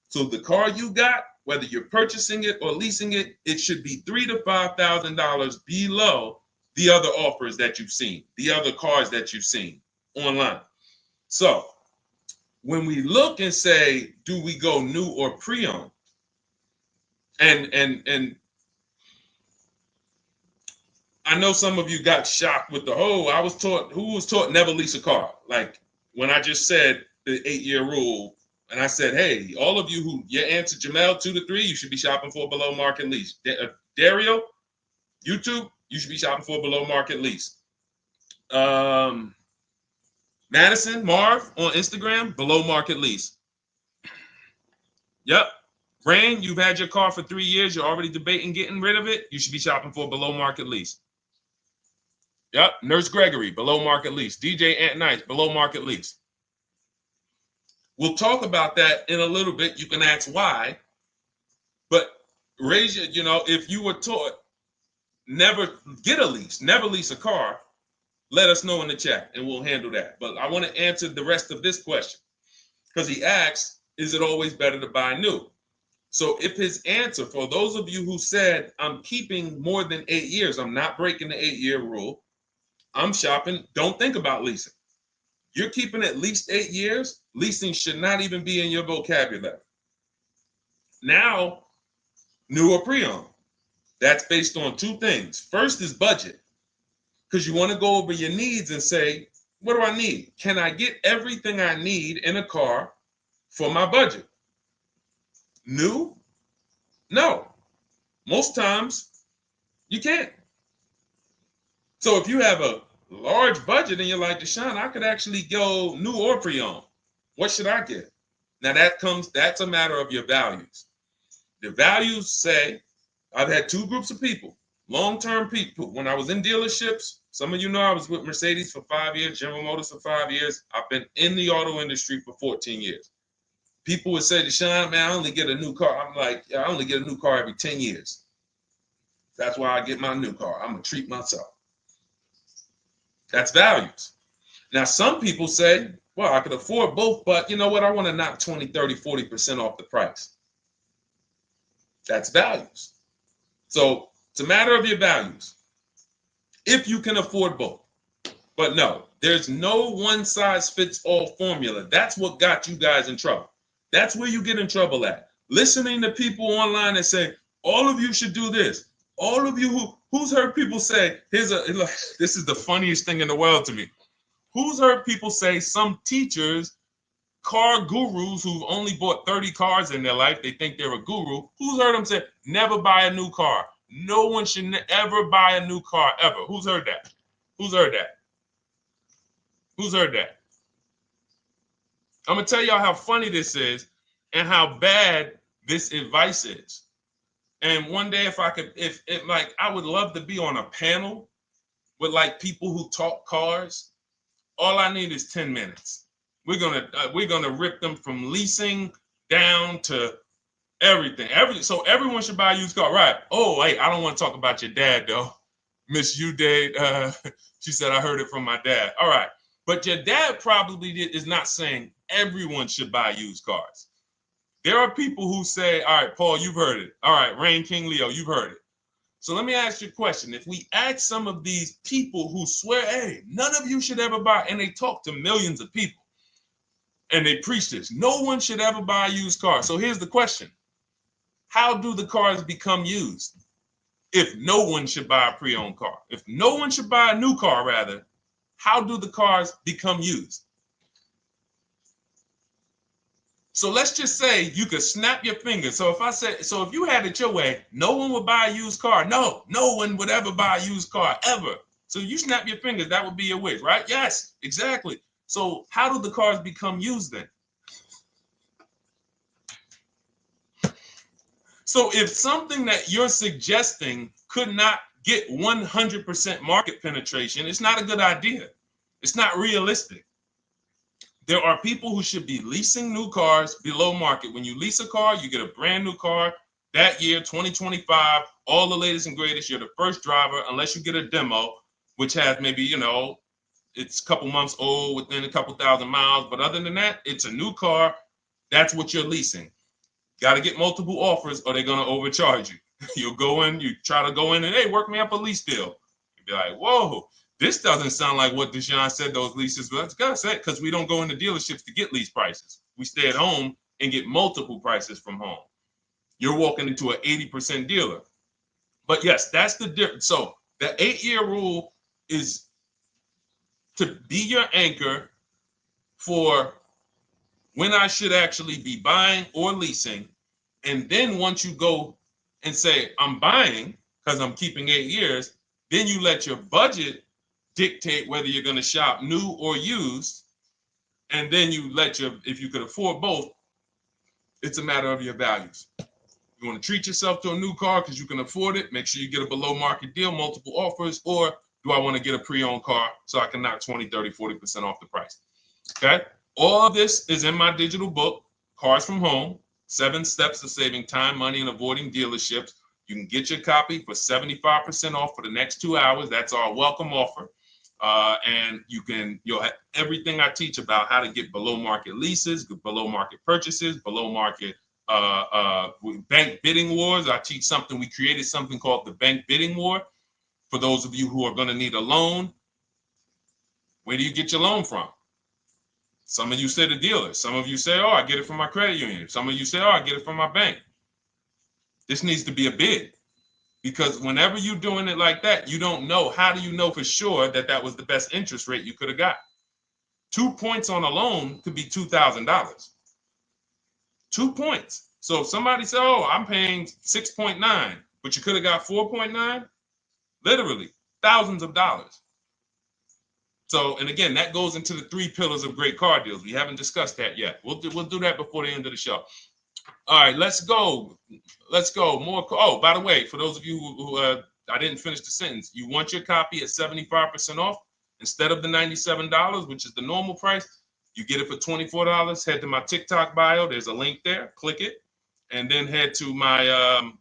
So the car you got, whether you're purchasing it or leasing it, it should be $3,000 to $5,000 below the other offers that you've seen, the other cars that you've seen online. So when we look and say, do we go new or pre-owned? And I know some of you got shocked with who was taught never lease a car. Like when I just said the 8-year rule, and I said, hey, all of you who your answer Jamel 2 to 3, you should be shopping for a below market lease. Dario, YouTube, you should be shopping for a below market lease. Madison, Marv on Instagram, below market lease. Yep. Rain, you've had your car for 3 years. You're already debating getting rid of it. You should be shopping for a below market lease. Yep. Nurse Gregory, below market lease. DJ Ant Nice, below market lease. We'll talk about that in a little bit. You can ask why. But raise your, if you were taught never get a lease, never lease a car, let us know in the chat and we'll handle that. But I want to answer the rest of this question because he asks, is it always better to buy new? So if his answer, for those of you who said, I'm keeping more than 8 years, I'm not breaking the 8-year rule, I'm shopping, don't think about leasing. You're keeping at least 8 years, leasing should not even be in your vocabulary. Now, new or pre-owned. That's based on 2 things. First is budget, because you want to go over your needs and say, what do I need? Can I get everything I need in a car for my budget? New? No. Most times, you can't. So if you have a large budget and you're like, Deshone, I could actually go new or pre-owned. What should I get? Now that's a matter of your values. The values say, I've had 2 groups of people, long-term people. When I was in dealerships, some of you know I was with Mercedes for 5 years, General Motors for 5 years. I've been in the auto industry for 14 years. People would say, Deshone, man, I only get a new car. I'm like, yeah, I only get a new car every 10 years. That's why I get my new car. I'm going to treat myself. That's values. Now, some people say, well, I could afford both, but you know what? I want to knock 20, 30, 40% off the price. That's values. So it's a matter of your values. If you can afford both. But no, there's no one-size-fits-all formula. That's what got you guys in trouble. That's where you get in trouble at. Listening to people online and say, all of you should do this. All of you who's heard people say, this is the funniest thing in the world to me. Who's heard people say, some teachers, car gurus who've only bought 30 cars in their life, they think they're a guru. Who's heard them say, never buy a new car? No one should ever buy a new car, ever. Who's heard that? Who's heard that? Who's heard that? I'm going to tell y'all how funny this is and how bad this advice is. And one day, if I would love to be on a panel with like people who talk cars. All I need is 10 minutes. We're gonna rip them from leasing down to everything. So everyone should buy a used car, right? Oh, wait, I don't want to talk about your dad though, Miss Uday. She said I heard it from my dad. All right, but your dad probably is not saying everyone should buy used cars. There are people who say, all right, Paul, you've heard it. All right, Rain King Leo, you've heard it. So let me ask you a question. If we ask some of these people who swear, hey, none of you should ever buy, and they talk to millions of people, and they preach this, no one should ever buy a used car. So here's the question. how do the cars become used? If no one should buy a pre-owned car, if no one should buy a new car, rather, how do the cars become used? So let's just say you could snap your fingers. So if you had it your way, no one would buy a used car. No one would ever buy a used car, ever. So you snap your fingers, that would be your wish, right? Yes, exactly. So how do the cars become used then? So if something that you're suggesting could not get 100% market penetration, it's not a good idea. It's not realistic. There are people who should be leasing new cars below market. When you lease a car, you get a brand new car that year, 2025, all the latest and greatest. You're the first driver, unless you get a demo, which has maybe, it's a couple months old, within a couple thousand miles. But other than that, it's a new car. That's what you're leasing. Got to get multiple offers or they're going to overcharge you. You'll go in, you try to go in and, hey, work me up a lease deal. You'll be like, whoa, this doesn't sound like what Deshone said those leases were. That's gotta say, because we don't go into dealerships to get lease prices. We stay at home and get multiple prices from home. You're walking into an 80% dealer. But yes, that's the difference. So the 8-year rule is to be your anchor for when I should actually be buying or leasing. And then once you go and say, I'm buying because I'm keeping 8 years, then you let your budget dictate whether you're going to shop new or used. And then you if you could afford both, it's a matter of your values. You want to treat yourself to a new car because you can afford it, make sure you get a below market deal, multiple offers, or do I want to get a pre-owned car so I can knock 20, 30, 40% off the price? Okay. All of this is in my digital book, Cars from Home, 7 Steps to Saving Time, Money, and Avoiding Dealerships. You can get your copy for 75% off for the next 2 hours. That's our welcome offer. And you'll have everything I teach about how to get below market leases, below market purchases, below market bank bidding wars. We created something called the bank bidding war. For those of you who are going to need a loan, where do you get your loan from? Some of you say the dealer. Some of you say, oh, I get it from my credit union. Some of you say, oh, I get it from my bank. This needs to be a bid. Because whenever you're doing it like that, you don't know. How do you know for sure that that was the best interest rate you could have got? 2 points on a loan could be $2,000. 2 points. So if somebody said, oh, I'm paying 6.9, but you could have got 4.9, literally thousands of dollars. So, and again, that goes into the 3 pillars of great car deals. We haven't discussed that yet. We'll do that before the end of the show. All right, let's go. More. Oh, by the way, for those of you who I didn't finish the sentence, you want your copy at 75% off instead of the $97, which is the normal price. You get it for $24. Head to my TikTok bio. There's a link there. Click it, and then head to my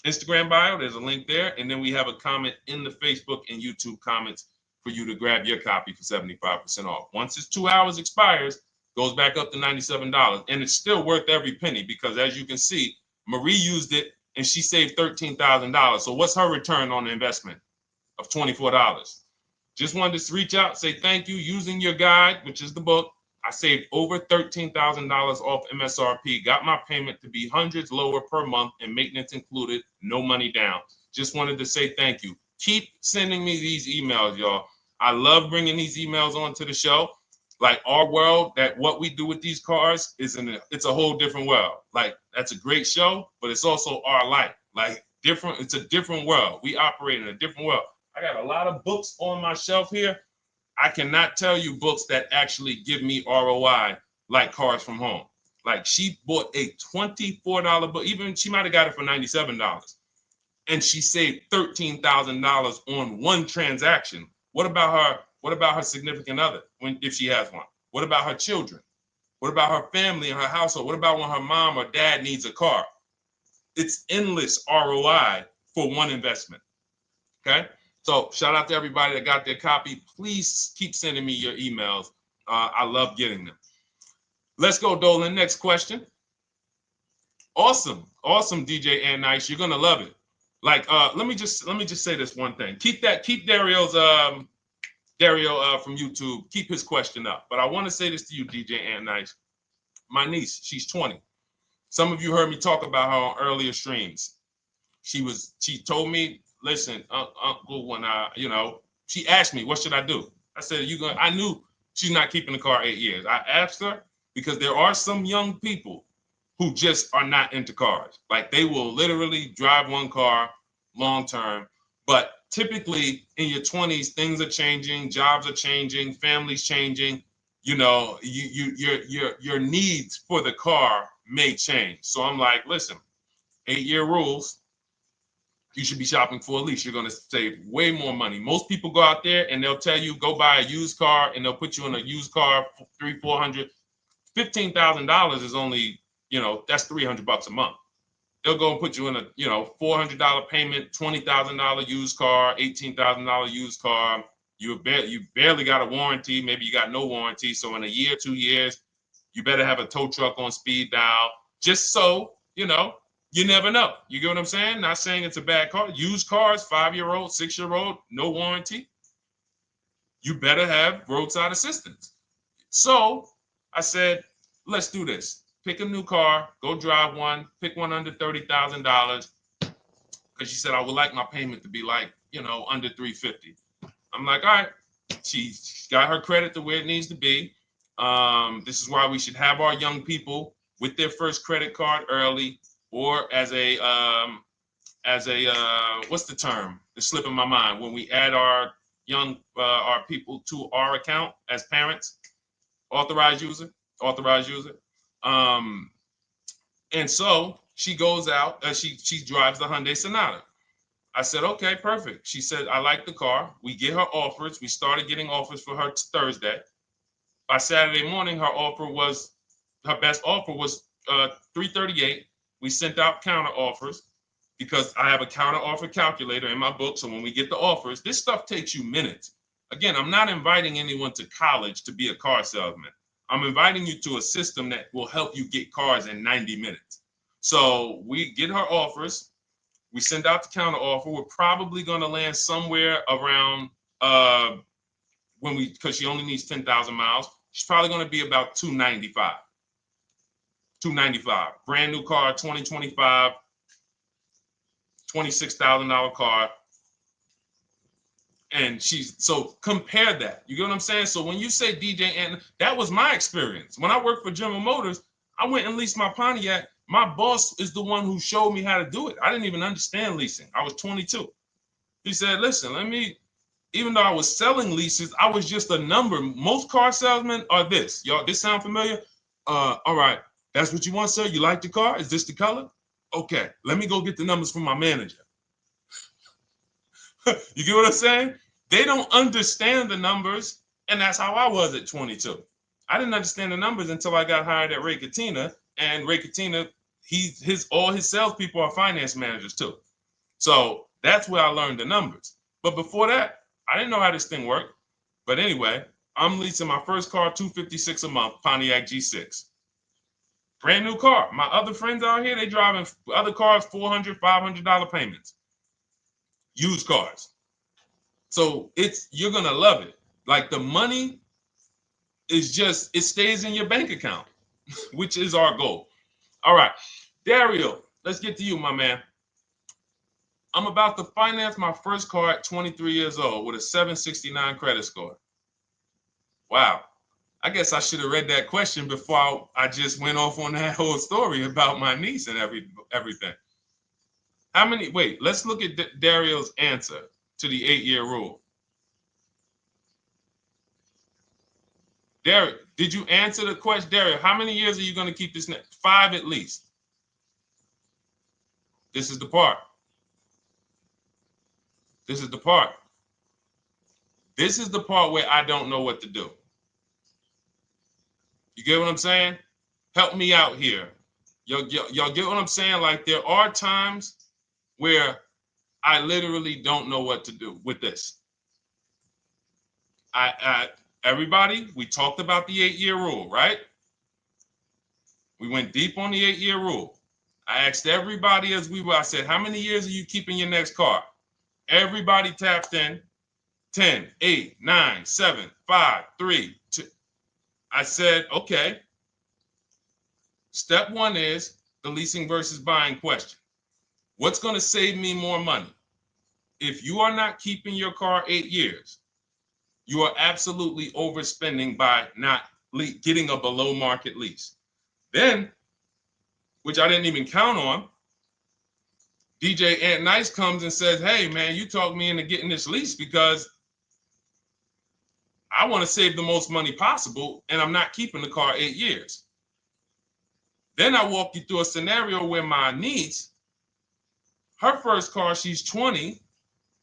Instagram bio. There's a link there, and then we have a comment in the Facebook and YouTube comments for you to grab your copy for 75% off. Once it's 2 hours expires, goes back up to $97, and it's still worth every penny because, as you can see, Marie used it and she saved $13,000. So what's her return on the investment of $24? Just wanted to reach out, say thank you. Using your guide, which is the book, I saved over $13,000 off MSRP, got my payment to be hundreds lower per month and maintenance included, no money down. Just wanted to say thank you. Keep sending me these emails, y'all. I love bringing these emails onto the show. Like our world, that what we do with these cars it's a whole different world. Like that's a great show, but it's also our life. Like different, it's a different world. We operate in a different world. I got a lot of books on my shelf here. I cannot tell you books that actually give me ROI like Cars from Home. Like she bought a $24 book, even she might have got it for $97. And she saved $13,000 on one transaction. What about her? What about her significant other, if she has one? What about her children? What about her family and her household? What about when her mom or dad needs a car? It's endless ROI for one investment. Okay? So shout out to everybody that got their copy. Please keep sending me your emails. I love getting them. Let's go, Dolan. Next question. Awesome, DJ and Nice. You're gonna love it. Like, let me just say this one thing. Keep Dario's Dario from YouTube, keep his question up. But I want to say this to you, DJ and Nice. My niece, she's 20. Some of you heard me talk about her on earlier streams. She told me, listen, Uncle, when she asked me, what should I do? I said, I knew she's not keeping the car 8 years. I asked her because there are some young people who just are not into cars. Like they will literally drive one car long term. But typically in your 20s, things are changing, jobs are changing, families changing. Your needs for the car may change. So I'm like, listen, 8-year rules. You should be shopping for a lease. You're going to save way more money. Most people go out there and they'll tell you go buy a used car, and they'll put you in a used car for $300, $400, $15,000 is only, that's $300 a month. They'll go and put you in a $400 payment, $20,000 used car, $18,000 used car. You barely got a warranty. Maybe you got no warranty. So in a year, 2 years, you better have a tow truck on speed dial, just so you never know. You get what I'm saying? Not saying it's a bad car. Used cars, 5-year-old, 6-year-old, no warranty. You better have roadside assistance. So I said, let's do this. Pick a new car, go drive one, pick one under $30,000. Because she said, I would like my payment to be like, under $350. I'm like, all right. She's got her credit to where it needs to be. This is why we should have our young people with their first credit card early, or as a what's the term? It's slipping my mind. When we add our our people to our account as parents, authorized user. And so she goes out, she drives the Hyundai Sonata. I said, okay, perfect. She said, I like the car. We get her offers. We started getting offers for her Thursday. By Saturday morning, her best offer was $338. We sent out counter offers because I have a counter offer calculator in my book. So when we get the offers, this stuff takes you minutes. Again, I'm not inviting anyone to college to be a car salesman. I'm inviting you to a system that will help you get cars in 90 minutes. So we get her offers. We send out the counter offer. We're probably going to land somewhere around because she only needs 10,000 miles. She's probably going to be about $295. Brand new car, 2025, $26,000 car. And so compare that. You get what I'm saying? So when you say DJ, and that was my experience. When I worked for General Motors, I went and leased my Pontiac. My boss is the one who showed me how to do it. I didn't even understand leasing. I was 22. He said, listen, even though I was selling leases, I was just a number. Most car salesmen are this. Y'all, this sound familiar? All right. That's what you want, sir? You like the car? Is this the color? Okay. Let me go get the numbers from my manager. You get what I'm saying? They don't understand the numbers. And that's how I was at 22. I didn't understand the numbers until I got hired at Ray Katina. And Ray Katina, all his salespeople are finance managers too. So that's where I learned the numbers. But before that, I didn't know how this thing worked. But anyway, I'm leasing my first car, $256 a month, Pontiac G6. Brand new car. My other friends out here, they driving other cars, $400, $500 payments. Used cars. So you're going to love it. Like the money is it stays in your bank account, which is our goal. All right, Dario, let's get to you, my man. I'm about to finance my first car at 23 years old with a 769 credit score. Wow. I guess I should have read that question before I just went off on that whole story about my niece and everything. Let's look at Dario's answer to the 8-year rule. Dario, did you answer the question? Dario, how many years are you going to keep this? 5 at least. This is the part. This is the part. This is the part where I don't know what to do. You get what I'm saying? Help me out here. Y'all get what I'm saying? Like there are times where I literally don't know what to do with this. Everybody, we talked about the 8-year rule, right? We went deep on the 8-year rule. I asked everybody I said, how many years are you keeping your next car? Everybody tapped in. 10, 8, 9, 7, 5, 3, 2. I said, okay. Step one is the leasing versus buying question. What's going to save me more money? If you are not keeping your car 8 years, you are absolutely overspending by not getting a below market lease. Then, which I didn't even count on, DJ Ant Nice comes and says, hey, man, you talked me into getting this lease because I want to save the most money possible, and I'm not keeping the car 8 years. Then I walk you through a scenario where my niece, her first car, she's 20.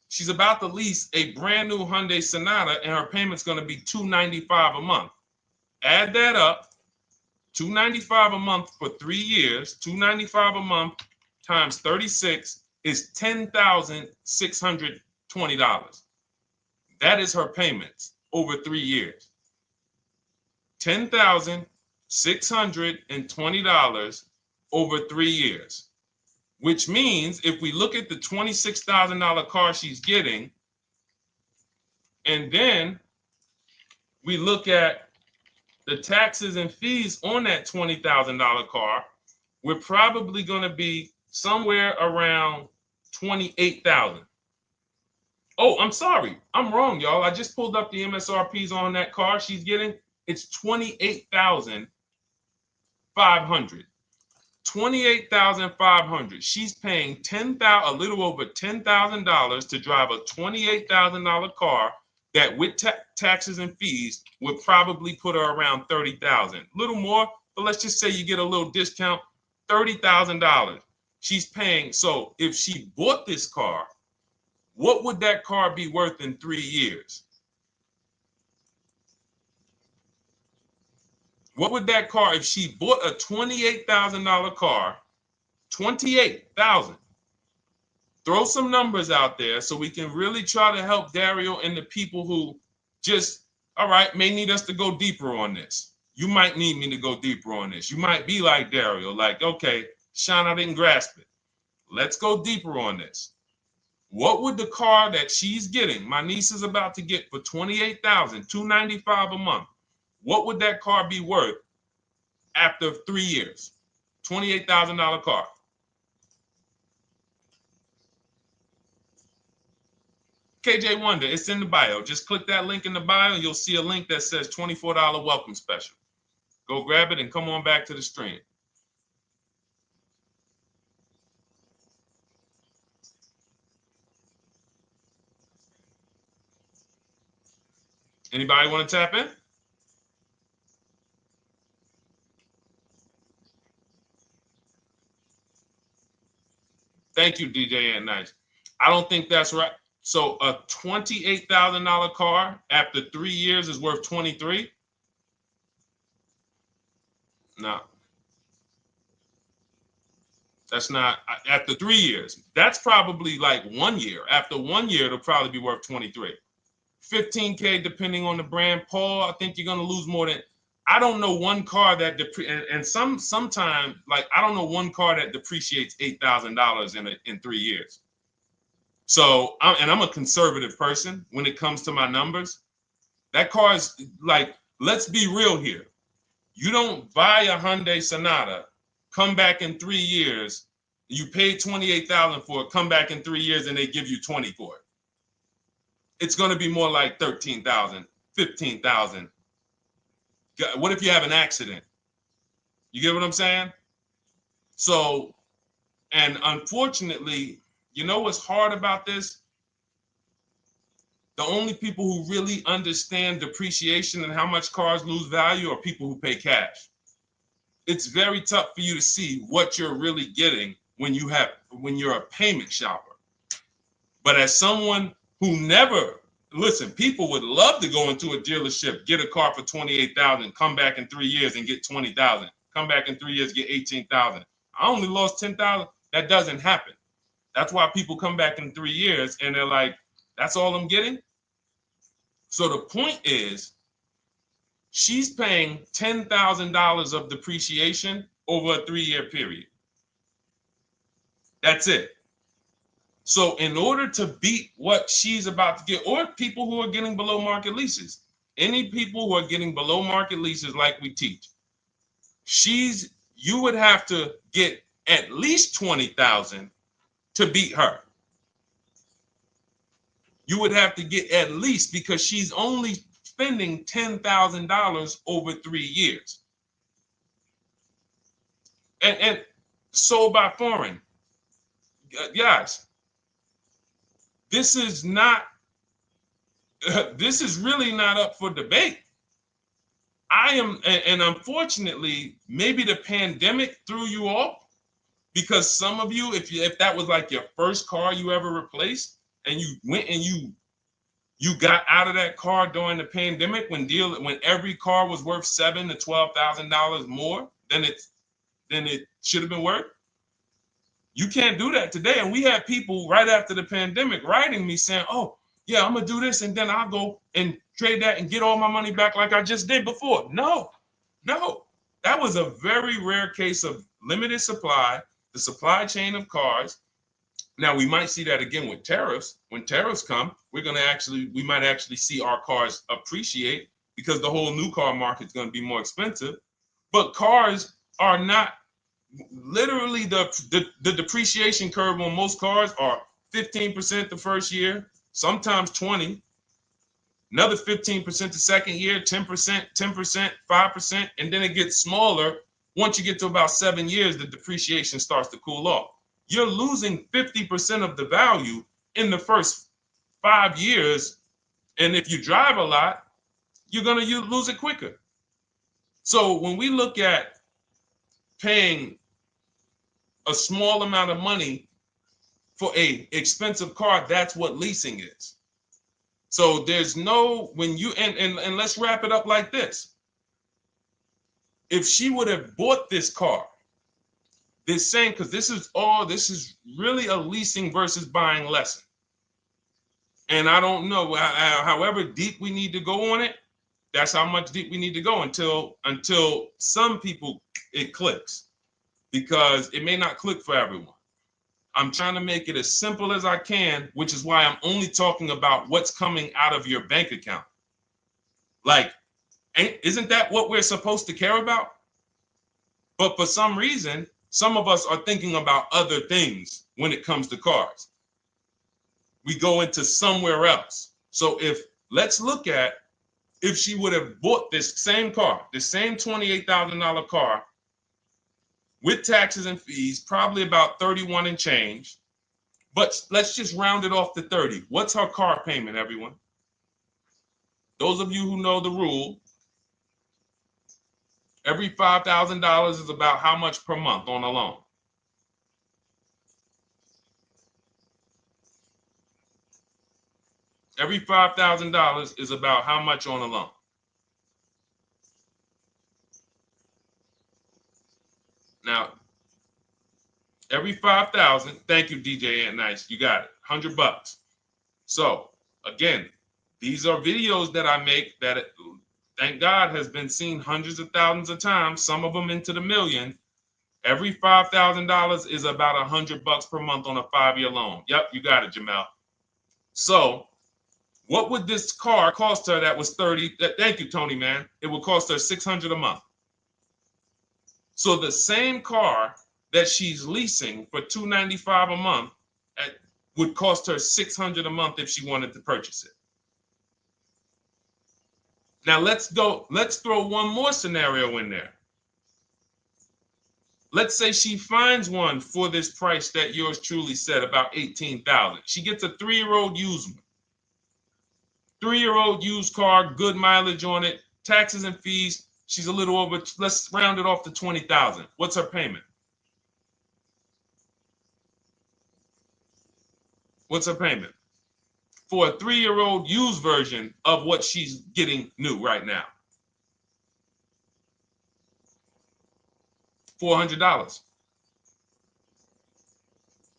She's about to lease a brand new Hyundai Sonata, and her payment's going to be $295 a month. Add that up, $295 a month for 3 years, $295 a month times 36 is $10,620. That is her payments over 3 years. $10,620 over 3 years, which means if we look at the $26,000 car she's getting, and then we look at the taxes and fees on that $20,000 car, we're probably going to be somewhere around $28,000. Oh, I'm sorry. I'm wrong, y'all. I just pulled up the MSRPs on that car she's getting. It's $28,500. $28,500. She's paying a little over $10,000 to drive a $28,000 car that with taxes and fees would probably put her around $30,000. A little more, but let's just say you get a little discount, $30,000. She's paying. So if she bought this car, what would that car be worth in 3 years? What would that car, if she bought a $28,000 car, $28,000? Throw some numbers out there so we can really try to help Dario and the people who just, all right, may need us to go deeper on this. You might need me to go deeper on this. You might be like Dario, like, okay, Sean, I didn't grasp it. Let's go deeper on this. What would the car that she's getting, my niece is about to get for $28,000, $295 a month, what would that car be worth after 3 years? $28,000 car. KJ Wonder, it's in the bio. Just click that link in the bio and you'll see a link that says $24 welcome special. Go grab it and come on back to the stream. Anybody want to tap in? Thank you, DJ Ant Nice. I don't think that's right. So a $28,000 car after 3 years is worth 23? No. That's not after 3 years. That's probably like 1 year. After 1 year, it'll probably be worth 23. 15K depending on the brand. Paul, I think you're gonna lose more than. I don't know one car that sometime like I don't know one car that depreciates $8,000 in 3 years. So I'm a conservative person when it comes to my numbers. That car is like, let's be real here. You don't buy a Hyundai Sonata, come back in 3 years, you pay $28,000 for it, come back in 3 years and they give you 20 for it. It's going to be more like 13,000, 15,000. What if you have an accident? You get what I'm saying? So, and unfortunately, you know what's hard about this? The only people who really understand depreciation and how much cars lose value are people who pay cash. It's very tough for you to see what you're really getting when you're a payment shopper. But as someone who never, listen, people would love to go into a dealership, get a car for $28,000, come back in 3 years and get $20,000, come back in 3 years, get $18,000. I only lost $10,000. That doesn't happen. That's why people come back in 3 years and they're like, that's all I'm getting. So the point is, she's paying $10,000 of depreciation over a 3-year period. That's it. So in order to beat what she's about to get, or people who are getting below market leases, any people who are getting below market leases like we teach, you would have to get at least 20,000 to beat her. You would have to get at least, because she's only spending $10,000 over 3 years. And sold by foreign. Guys, this is not, this is really not up for debate. And unfortunately, maybe the pandemic threw you off, because some of you, if that was like your first car you ever replaced, and you went and you got out of that car during the pandemic when every car was worth $7,000 to $12,000 more than it should have been worth. You can't do that today. And we had people right after the pandemic writing me saying, "Oh, yeah, I'm gonna do this, and then I'll go and trade that and get all my money back like I just did before." No, that was a very rare case of limited supply, the supply chain of cars. Now we might see that again with tariffs. When tariffs come, we might actually see our cars appreciate, because the whole new car market is going to be more expensive. But cars are not, literally the depreciation curve on most cars are 15% the first year, sometimes 20, another 15% the second year, 10%, 10%, 5%, and then it gets smaller. Once you get to about 7 years, the depreciation starts to cool off. You're losing 50% of the value in the first 5 years. And if you drive a lot, you're going to lose it quicker. So when we look at paying a small amount of money for a expensive car, that's what leasing is. So there's no, when you, and let's wrap it up like this. If she would have bought this car, this same, because this is really a leasing versus buying lesson. And I don't know, however deep we need to go on it, that's how much deep we need to go until some people it clicks, because it may not click for everyone. I'm trying to make it as simple as I can, which is why I'm only talking about what's coming out of your bank account. Like, isn't that what we're supposed to care about? But for some reason, some of us are thinking about other things when it comes to cars. We go into somewhere else. So let's look at, if she would have bought this same car, the same $28,000 car, with taxes and fees, probably about 31 and change. But let's just round it off to 30. What's her car payment, everyone? Those of you who know the rule, every $5,000 is about how much per month on a loan? Every $5,000 is about how much on a loan? Now, every 5,000, thank you, DJ Ant Nice, you got it, $100. So again, these are videos that I make that, thank God, has been seen hundreds of thousands of times, some of them into the million. Every $5,000 is about $100 per month on a 5-year loan. Yep, you got it, Jamel. So what would this car cost her that was 30? Thank you, Tony, man. It would cost her $600 a month. So the same car that she's leasing for $295 a month would cost her $600 a month if she wanted to purchase it. Now let's throw one more scenario in there. Let's say she finds one for this price that yours truly said, about $18,000. She gets a 3-year-old used one. 3-year-old used car, good mileage on it, taxes and fees. She's a little over, let's round it off to 20,000. What's her payment? What's her payment? For a 3-year-old used version of what she's getting new right now. $400.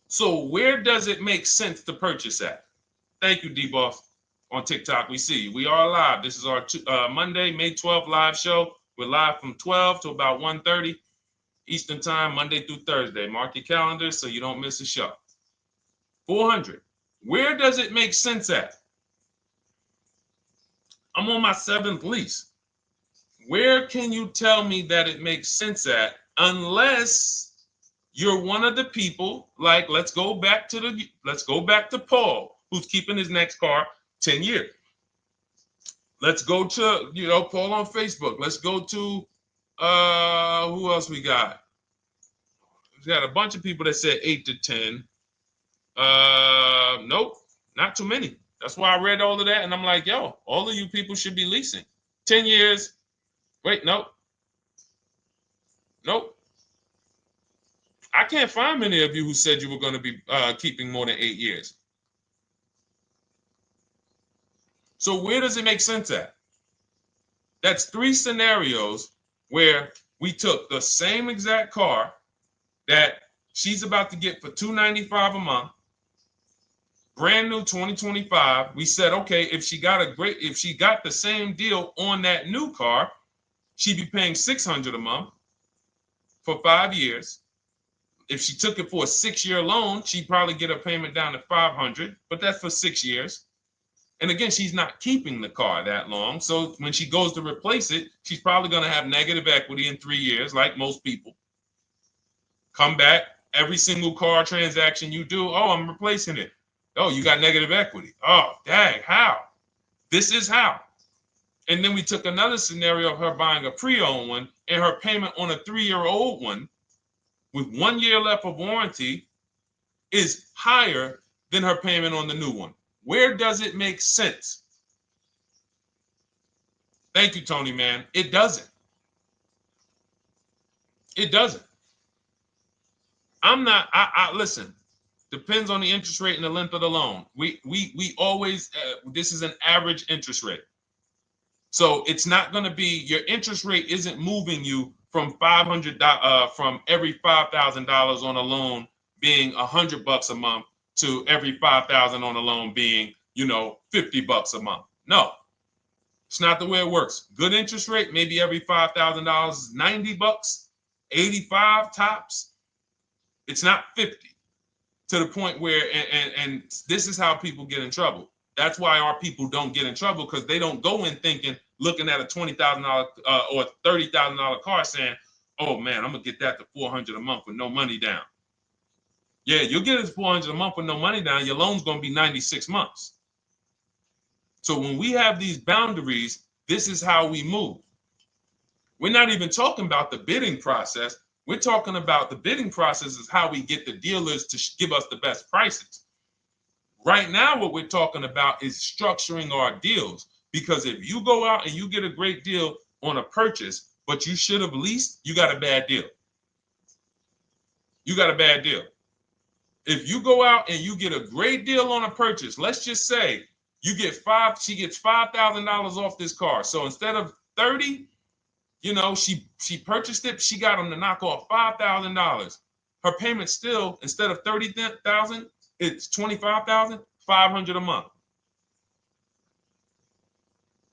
So where does it make sense to purchase at? Thank you, D-Boss. On TikTok, we see you. We are live. This is our Monday, May 12th live show. We're live from 12 to about 1:30 Eastern time, Monday through Thursday. Mark your calendar so you don't miss a show. 400. Where does it make sense at? I'm on my 7th lease. Where can you tell me that it makes sense at, unless you're one of the people, like, let's go back to Paul, who's keeping his next car 10 years. Let's go to, Paul on Facebook. Let's go to, who else we got? We got a bunch of people that said 8 to 10. Nope, not too many. That's why I read all of that, and I'm like, yo, all of you people should be leasing. 10 years. Wait, nope. I can't find many of you who said you were going to be keeping more than 8 years. So where does it make sense at? That's 3 scenarios where we took the same exact car that she's about to get for $295 a month, brand new 2025. We said, okay, if she got the same deal on that new car, she'd be paying $600 a month for 5 years. If she took it for a 6-year loan, she'd probably get a payment down to $500, but that's for 6 years. And again, she's not keeping the car that long. So when she goes to replace it, she's probably going to have negative equity in 3 years, like most people. Come back, every single car transaction you do, oh, I'm replacing it. Oh, you got negative equity. Oh, dang, how? This is how. And then we took another scenario of her buying a pre-owned one, and her payment on a 3-year-old one with 1 year left of warranty is higher than her payment on the new one. Where does it make sense? Thank you, Tony, man. It doesn't. It doesn't. Listen, depends on the interest rate and the length of the loan. We always, this is an average interest rate. So it's not going to be, your interest rate isn't moving you from $500, from every $5,000 on a loan being $100 a month to every $5,000 on a loan being, $50 a month. No, it's not the way it works. Good interest rate, maybe every $5,000 is $90, 85 tops. It's not 50, to the point where, and this is how people get in trouble. That's why our people don't get in trouble, because they don't go in thinking, looking at a $20,000 or $30,000 car saying, oh man, I'm gonna get that to $400 a month with no money down. Yeah, you'll get it to $400 a month with no money down. Your loan's gonna be 96 months. So when we have these boundaries, this is how we move. We're not even talking about the bidding process. We're talking about the bidding process is how we get the dealers to give us the best prices. Right now, what we're talking about is structuring our deals, because if you go out and you get a great deal on a purchase, but you should have leased, you got a bad deal. You got a bad deal. If you go out and you get a great deal on a purchase, let's just say she gets $5,000 off this car. So instead of 30, she purchased it, she got them to knock off $5,000. Her payment still, instead of $30,000, it's $25,500 a month.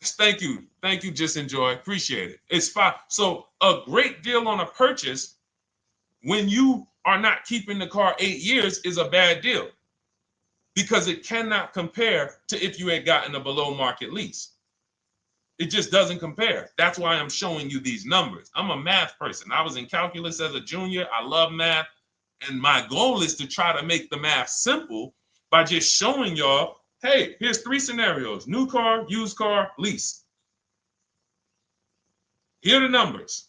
Thank you, Just Enjoy, appreciate it. It's fine. So a great deal on a purchase, when you are not keeping the car 8 years, is a bad deal, because it cannot compare to if you had gotten a below market lease. It just doesn't compare. That's why I'm showing you these numbers. I'm a math person. I was in calculus as a junior. I love math. And my goal is to try to make the math simple by just showing y'all, hey, here's 3 scenarios: new car, used car, lease. Here are the numbers: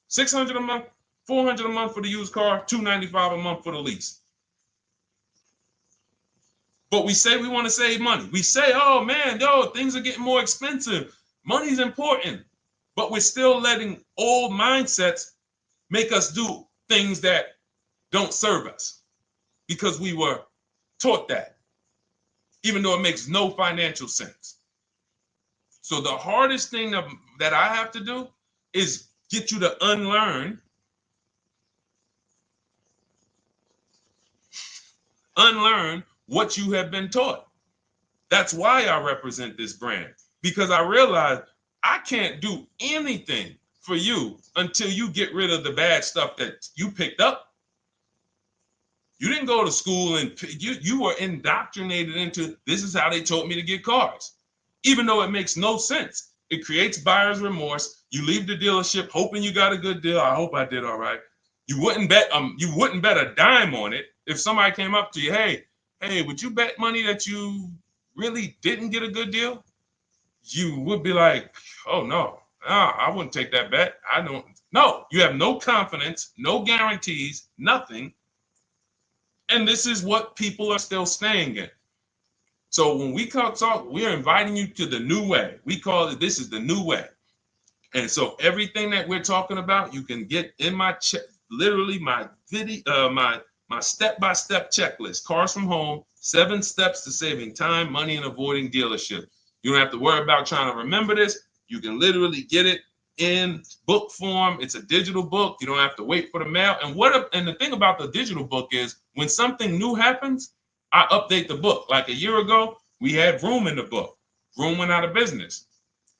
$600 a month, $400 a month for the used car, $295 a month for the lease. But we say we want to save money. We say, oh man, things are getting more expensive. Money's important. But we're still letting old mindsets make us do things that don't serve us, because we were taught that, even though it makes no financial sense. So the hardest thing that I have to do is get you to unlearn what you have been taught. That's why I represent this brand, because I realize I can't do anything for you until you get rid of the bad stuff that you picked up. You didn't go to school and you were indoctrinated into, this is how they taught me to get cars, even though it makes no sense. It creates buyer's remorse. You leave the dealership hoping you got a good deal. I hope I did all right. You wouldn't bet a dime on it. If somebody came up to you, hey, would you bet money that you really didn't get a good deal? You would be like, oh no, I wouldn't take that bet. I don't. No, you have no confidence, no guarantees, nothing. And this is what people are still staying in. So when we talk, we're inviting you to the new way. We call it, this is the new way. And so everything that we're talking about, you can get in my literally my video, my step-by-step checklist. Cars from Home, 7 steps to saving time, money, and avoiding dealership. You don't have to worry about trying to remember this. You can literally get it in book form. It's a digital book. You don't have to wait for the mail. And the thing about the digital book is when something new happens, I update the book. Like a year ago, we had Vroom in the book. Vroom went out of business.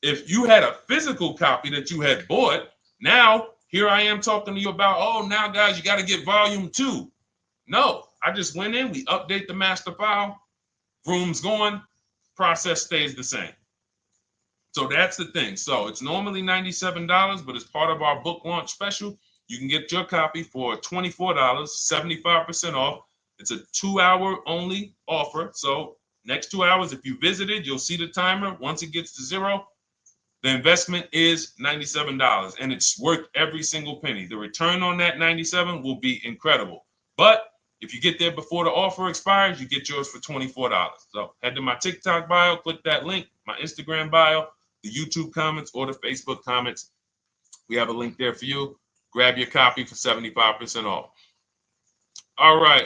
If you had a physical copy that you had bought, now here I am talking to you about, oh, now guys, you got to get volume 2. No, I just went in, we update the master file, Vroom's going, process stays the same. So that's the thing. So it's normally $97, but as part of our book launch special, you can get your copy for $24, 75% off. It's a 2-hour only offer. So next 2 hours, if you visited, you'll see the timer. Once it gets to 0, the investment is $97, and it's worth every single penny. The return on that $97 will be incredible. But if you get there before the offer expires, you get yours for $24. So head to my TikTok bio, click that link, my Instagram bio, the YouTube comments, or the Facebook comments. We have a link there for you. Grab your copy for 75% off. All right.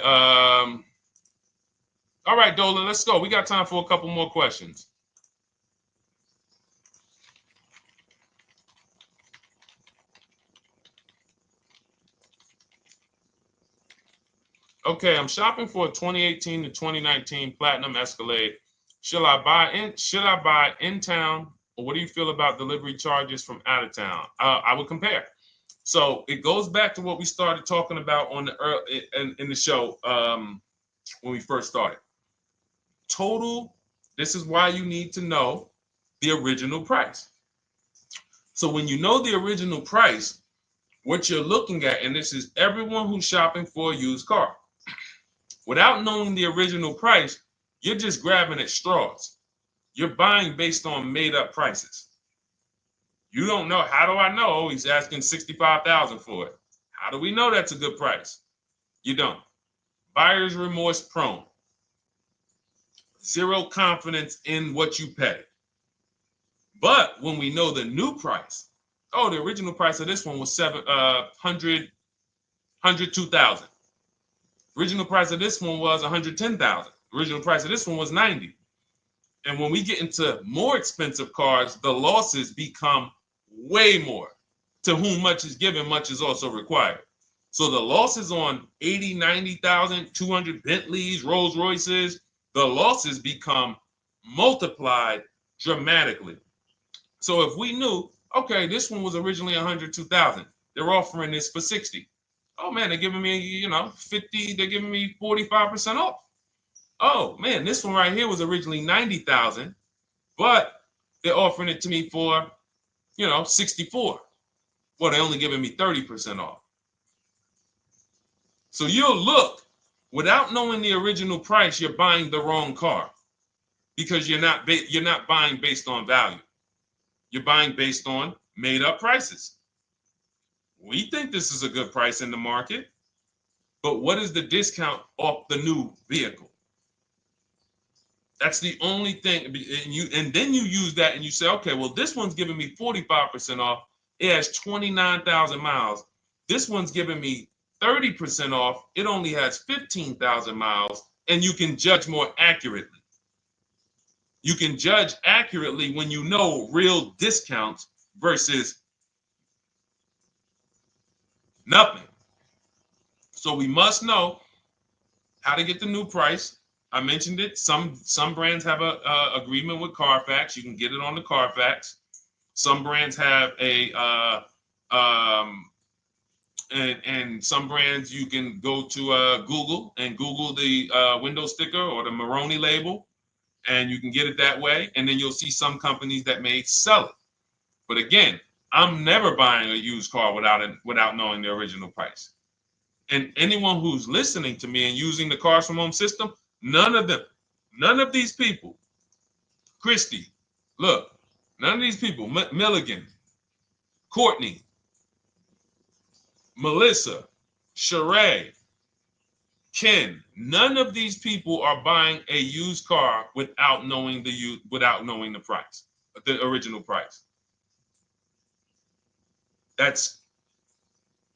All right, Dolan, let's go. We got time for a couple more questions. Okay, I'm shopping for a 2018 to 2019 Platinum Escalade. Should I buy in town, or what do you feel about delivery charges from out of town? I would compare. So it goes back to what we started talking about on in the show when we first started. Total. This is why you need to know the original price. So when you know the original price, what you're looking at, and this is everyone who's shopping for a used car. Without knowing the original price, you're just grabbing at straws. You're buying based on made up prices. You don't know. How do I know? Oh, he's asking $65,000 for it. How do we know that's a good price? You don't. Buyer's remorse prone. Zero confidence in what you pay. But when we know the new price, oh, the original price of this one was $102,000. Original price of this one was $110,000. Original price of this one was $90,000. And when we get into more expensive cars, the losses become way more. To whom much is given, much is also required. So the losses on 80, 90,000, 200 Bentleys, Rolls Royces, the losses become multiplied dramatically. So if we knew, okay, this one was originally $102,000, they're offering this for $60,000. Oh man, they're giving me, 50, they're giving me 45% off. Oh man, this one right here was originally $90,000, but they're offering it to me for, $64,000. Well, they're only giving me 30% off. So you'll look, without knowing the original price, you're buying the wrong car because you're not buying based on value. You're buying based on made up prices. We think this is a good price in the market, but what is the discount off the new vehicle? That's the only thing. And then you use that and you say, okay, well, this one's giving me 45% off. It has 29,000 miles. This one's giving me 30% off. It only has 15,000 miles, and you can judge more accurately. You can judge accurately when you know real discounts versus nothing. So we must know how to get the new price. I mentioned it. Some brands have a agreement with Carfax. You can get it on the Carfax. Some brands have and some brands you can go to Google and Google the window sticker or the Maroney label, and you can get it that way. And then you'll see some companies that may sell it. But again, I'm never buying a used car without knowing the original price. And anyone who's listening to me and using the Cars from Home system, none of these people, Christy, look, none of these people, Milligan, Courtney, Melissa, Sheree, Ken, none of these people are buying a used car without knowing the price, the original price. That's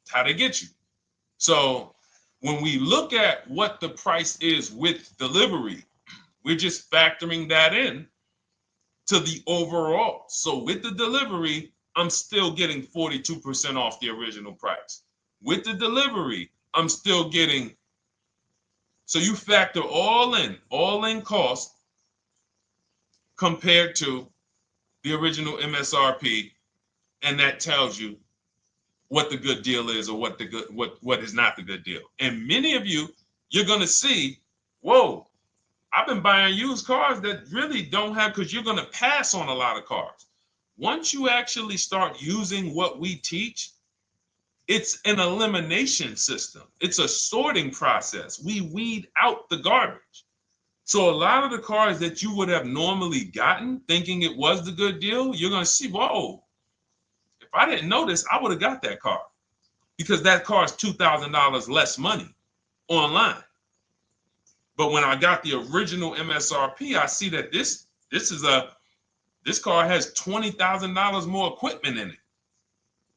how they get you. So when we look at what the price is with delivery, we're just factoring that in to the overall. So with the delivery, I'm still getting 42% off the original price. With the delivery, I'm still getting, so you factor all in cost compared to the original MSRP, and that tells you what the good deal is or what is not the good deal. And many of you, you're gonna see, whoa, I've been buying used cars that really don't have, because you're gonna pass on a lot of cars. Once you actually start using what we teach, it's an elimination system. It's a sorting process. We weed out the garbage. So a lot of the cars that you would have normally gotten thinking it was the good deal, you're gonna see, whoa, if I didn't know this, I would have got that car, because that car is $2,000 less money online. But when I got the original MSRP, I see that this car has $20,000 more equipment in it.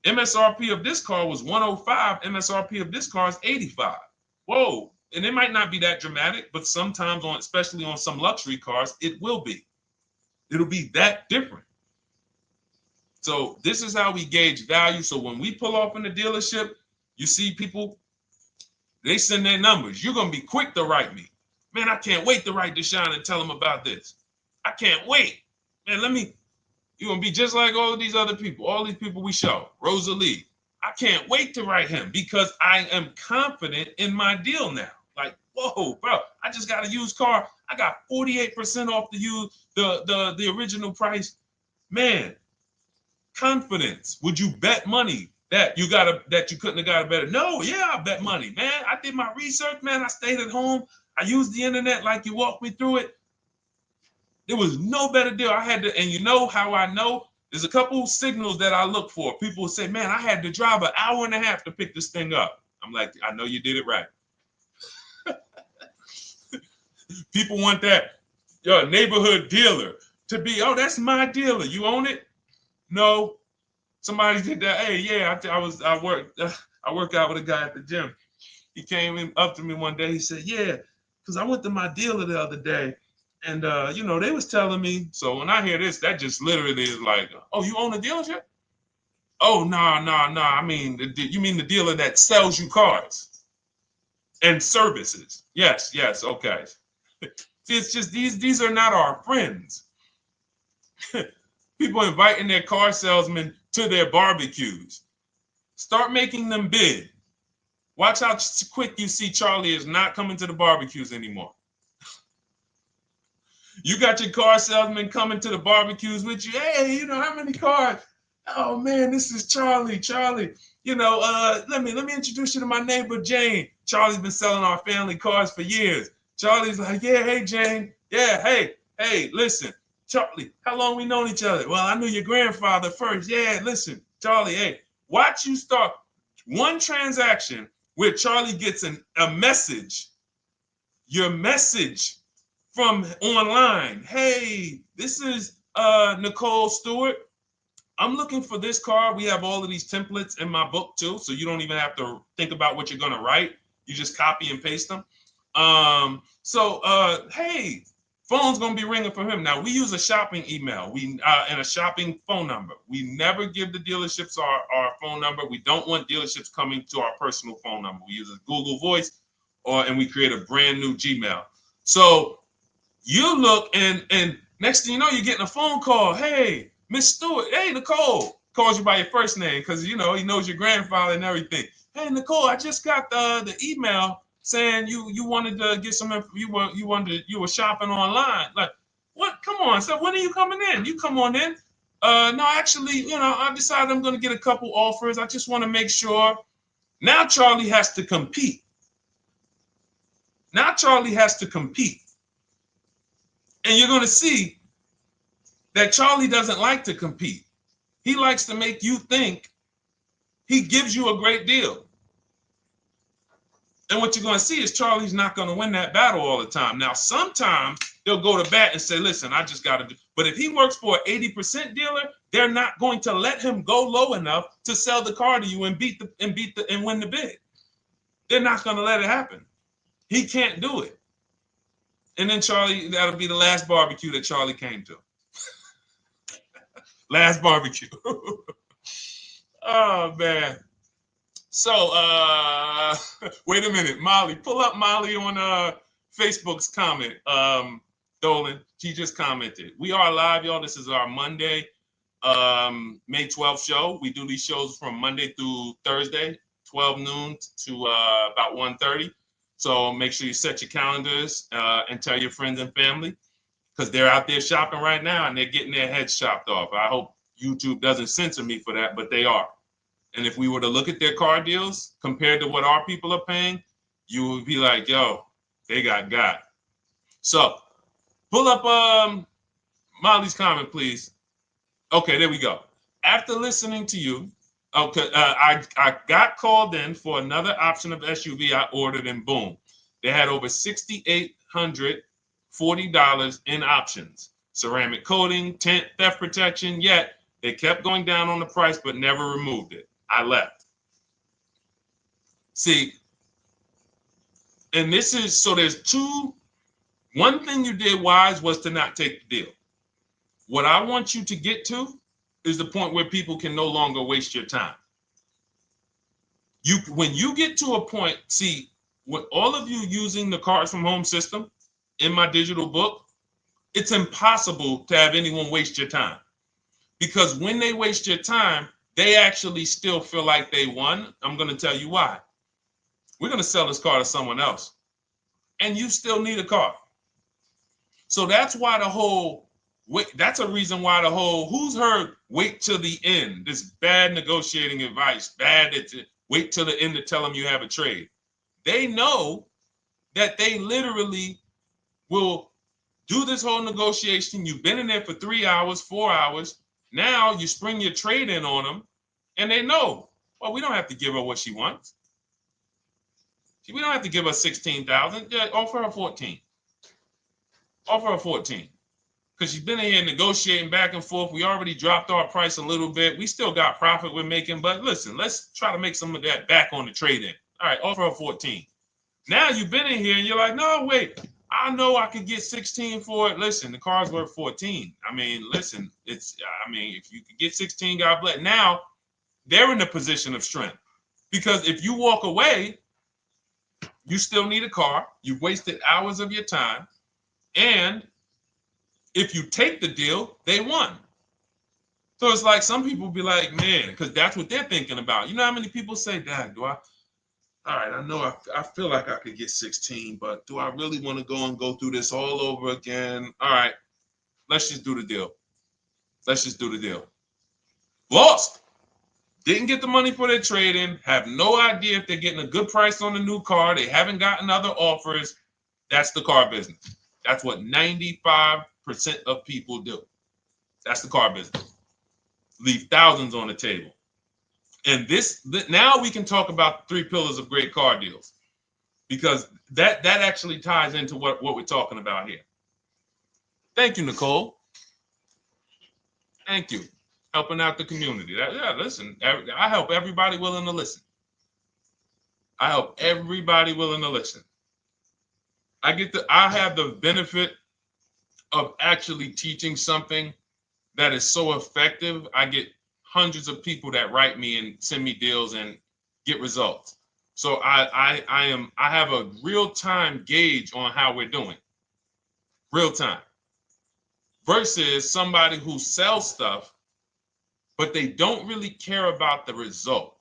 MSRP of this car was 105. MSRP of this car is 85. Whoa. And it might not be that dramatic, but sometimes especially on some luxury cars, it will be. It'll be that different. So this is how we gauge value. So when we pull off in the dealership, you see people, they send their numbers. You're going to be quick to write me. Man, I can't wait to write Deshone and tell him about this. I can't wait. Man, you're going to be just like all of these other people, all these people we show. Rosalie, I can't wait to write him because I am confident in my deal now. Like, whoa, bro, I just got a used car. I got 48% off the original price. Man, confidence. Would you bet money that you couldn't have got a better? No, yeah, I bet money, man. I did my research, man. I stayed at home. I used the internet like you walked me through it. There was no better deal. I had to, and you know how I know? There's a couple signals that I look for. People will say, man, I had to drive an hour and a half to pick this thing up. I'm like, I know you did it right. People want that neighborhood dealer to be, oh, that's my dealer. You own it? No. Somebody did that. Hey, yeah, I work out with a guy at the gym. He came up to me one day. He said, yeah, because I went to my dealer the other day. And, they was telling me. So when I hear this, that just literally is like, oh, you own a dealership? Oh, no. I mean, you mean the dealer that sells you cars and services? Yes. Okay. See, it's just these are not our friends. People inviting their car salesmen to their barbecues. Start making them bid. Watch how quick you see Charlie is not coming to the barbecues anymore. You got your car salesman coming to the barbecues with you. Hey, how many cars? Oh man, this is Charlie. Charlie, let me introduce you to my neighbor Jane. Charlie's been selling our family cars for years. Charlie's like, yeah, hey Jane. Yeah, hey, listen, Charlie, how long we known each other? Well, I knew your grandfather first. Yeah, listen, Charlie, hey, watch you start one transaction where Charlie gets a message, your message from online. Hey, this is Nicole Stewart. I'm looking for this car. We have all of these templates in my book too, so you don't even have to think about what you're gonna write. You just copy and paste them. Hey, phone's gonna be ringing for him. Now we use a shopping email, and a shopping phone number. We never give the dealerships our phone number. We don't want dealerships coming to our personal phone number. We use a Google Voice, and we create a brand new Gmail. So you look, and next thing you know, you're getting a phone call. Hey, Miss Stewart. Hey, Nicole. Calls you by your first name because he knows your grandfather and everything. Hey, Nicole, I just got the email saying you wanted to get some info. You were shopping online. Like, what? Come on. So when are you coming in? You come on in. No, actually, I decided I'm going to get a couple offers. I just want to make sure Now Charlie has to compete. Now Charlie has to compete. And you're going to see that Charlie doesn't like to compete. He likes to make you think he gives you a great deal. And what you're going to see is Charlie's not going to win that battle all the time. Now, sometimes they'll go to bat and say, listen, I just got to do. But if he works for an 80% dealer, they're not going to let him go low enough to sell the car to you and win the bid. They're not going to let it happen. He can't do it. And then Charlie, that'll be the last barbecue that Charlie came to. Last barbecue. Oh, man. So, wait a minute, Molly. Pull up Molly on Facebook's comment. Dolan, she just commented. We are live, y'all. This is our Monday, May 12th show. We do these shows from Monday through Thursday, 12 noon to about 1:30. So make sure you set your calendars and tell your friends and family, because they're out there shopping right now and they're getting their heads chopped off. I hope YouTube doesn't censor me for that, but they are. And if we were to look at their car deals compared to what our people are paying, you would be like, yo, they got. So pull up Molly's comment, please. Okay, there we go. After listening to you, okay, I got called in for another option of SUV I ordered, and boom, they had over $6,840 in options. Ceramic coating, tint, theft protection, yet they kept going down on the price but never removed it. I left. See, and this is, so there's one thing you did wise was to not take the deal. What I want you to get to is the point where people can no longer waste your time. When you get to a point, see, with all of you using the Cars from Home system in my digital book, it's impossible to have anyone waste your time. Because when they waste your time, they actually still feel like they won. I'm going to tell you why. We're going to sell this car to someone else, and you still need a car. So that's why that's a reason why who's heard wait till the end, this bad negotiating advice, wait till the end to tell them you have a trade. They know that they literally will do this whole negotiation. You've been in there for 3 hours, 4 hours. Now you spring your trade in on them, and they know, well, we don't have to give her what she wants. We don't have to give her 16,000. Yeah, offer her 14. Offer her 14. Because she's been in here negotiating back and forth. We already dropped our price a little bit. We still got profit we're making, but listen, let's try to make some of that back on the trade-in. All right, offer her 14. Now you've been in here and you're like, no, wait, I know I could get 16 for it. Listen, the car's worth 14. I mean, listen, if you could get 16, God bless. Now they're in a position of strength, because if you walk away, you still need a car. You've wasted hours of your time. And if you take the deal, they won. So it's like some people be like, man, because that's what they're thinking about. You know how many people say, Dad, all right, I know I feel like I could get 16, but do I really want to go through this all over again? All right, let's just do the deal. Let's just do the deal. Lost. Didn't get the money for their trade-in. Have no idea if they're getting a good price on the new car. They haven't gotten other offers. That's the car business. That's what 95% of people do. That's the car business. Leave thousands on the table. And now we can talk about the 3 pillars of great car deals, because that actually ties into what we're talking about here. Thank you, Nicole. Thank you. Helping out the community. Listen, I help everybody willing to listen. I help everybody willing to listen. I have the benefit of actually teaching something that is so effective. I get hundreds of people that write me and send me deals and get results. So I have a real-time gauge on how we're doing. Real time. Versus somebody who sells stuff, but they don't really care about the result.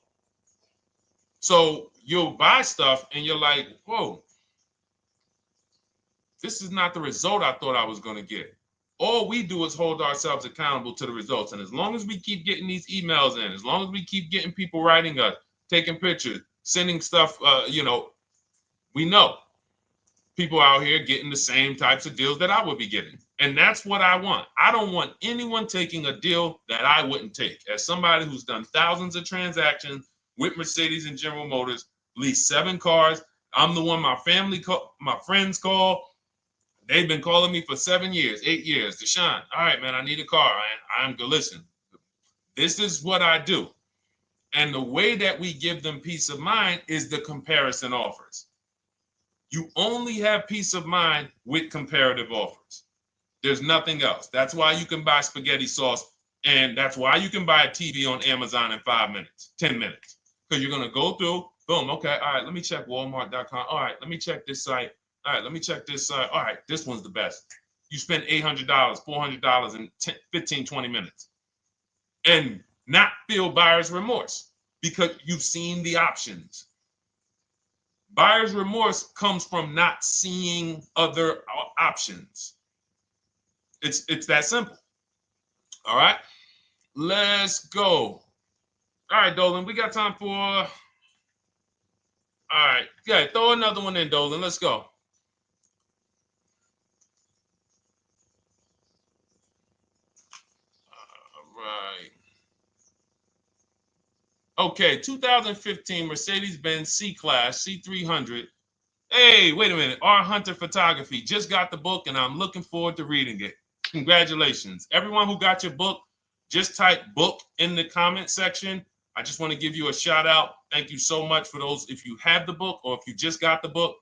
So you'll buy stuff and you're like, whoa, this is not the result I thought I was going to get. All we do is hold ourselves accountable to the results. And as long as we keep getting these emails in, as long as we keep getting people writing us, taking pictures, sending stuff, we know people out here getting the same types of deals that I would be getting. And that's what I want. I don't want anyone taking a deal that I wouldn't take. As somebody who's done thousands of transactions with Mercedes and General Motors, leased 7 cars, I'm the one my my friends call. They've been calling me for 7 years, 8 years. Deshone, all right, man, I need a car. I'm good. Listen, this is what I do. And the way that we give them peace of mind is the comparison offers. You only have peace of mind with comparative offers. There's nothing else. That's why you can buy spaghetti sauce, and that's why you can buy a TV on Amazon in 5 minutes, 10 minutes. Because you're going to go through, boom, okay, all right, let me check Walmart.com. All right, let me check this site. All right, let me check this site. All right, this one's the best. You spend $800, $400 in 15, 20 minutes. And not feel buyer's remorse because you've seen the options. Buyer's remorse comes from not seeing other options. It's that simple. All right, let's go. All right, Dolan, we got time for. All right, yeah, throw another one in, Dolan. Let's go. All right. Okay, 2015 Mercedes-Benz C-Class C300. Hey, wait a minute. R. Hunter Photography just got the book, and I'm looking forward to reading it. Congratulations. Everyone who got your book, just type book in the comment section. I just want to give you a shout out. Thank you so much for those. If you have the book or if you just got the book,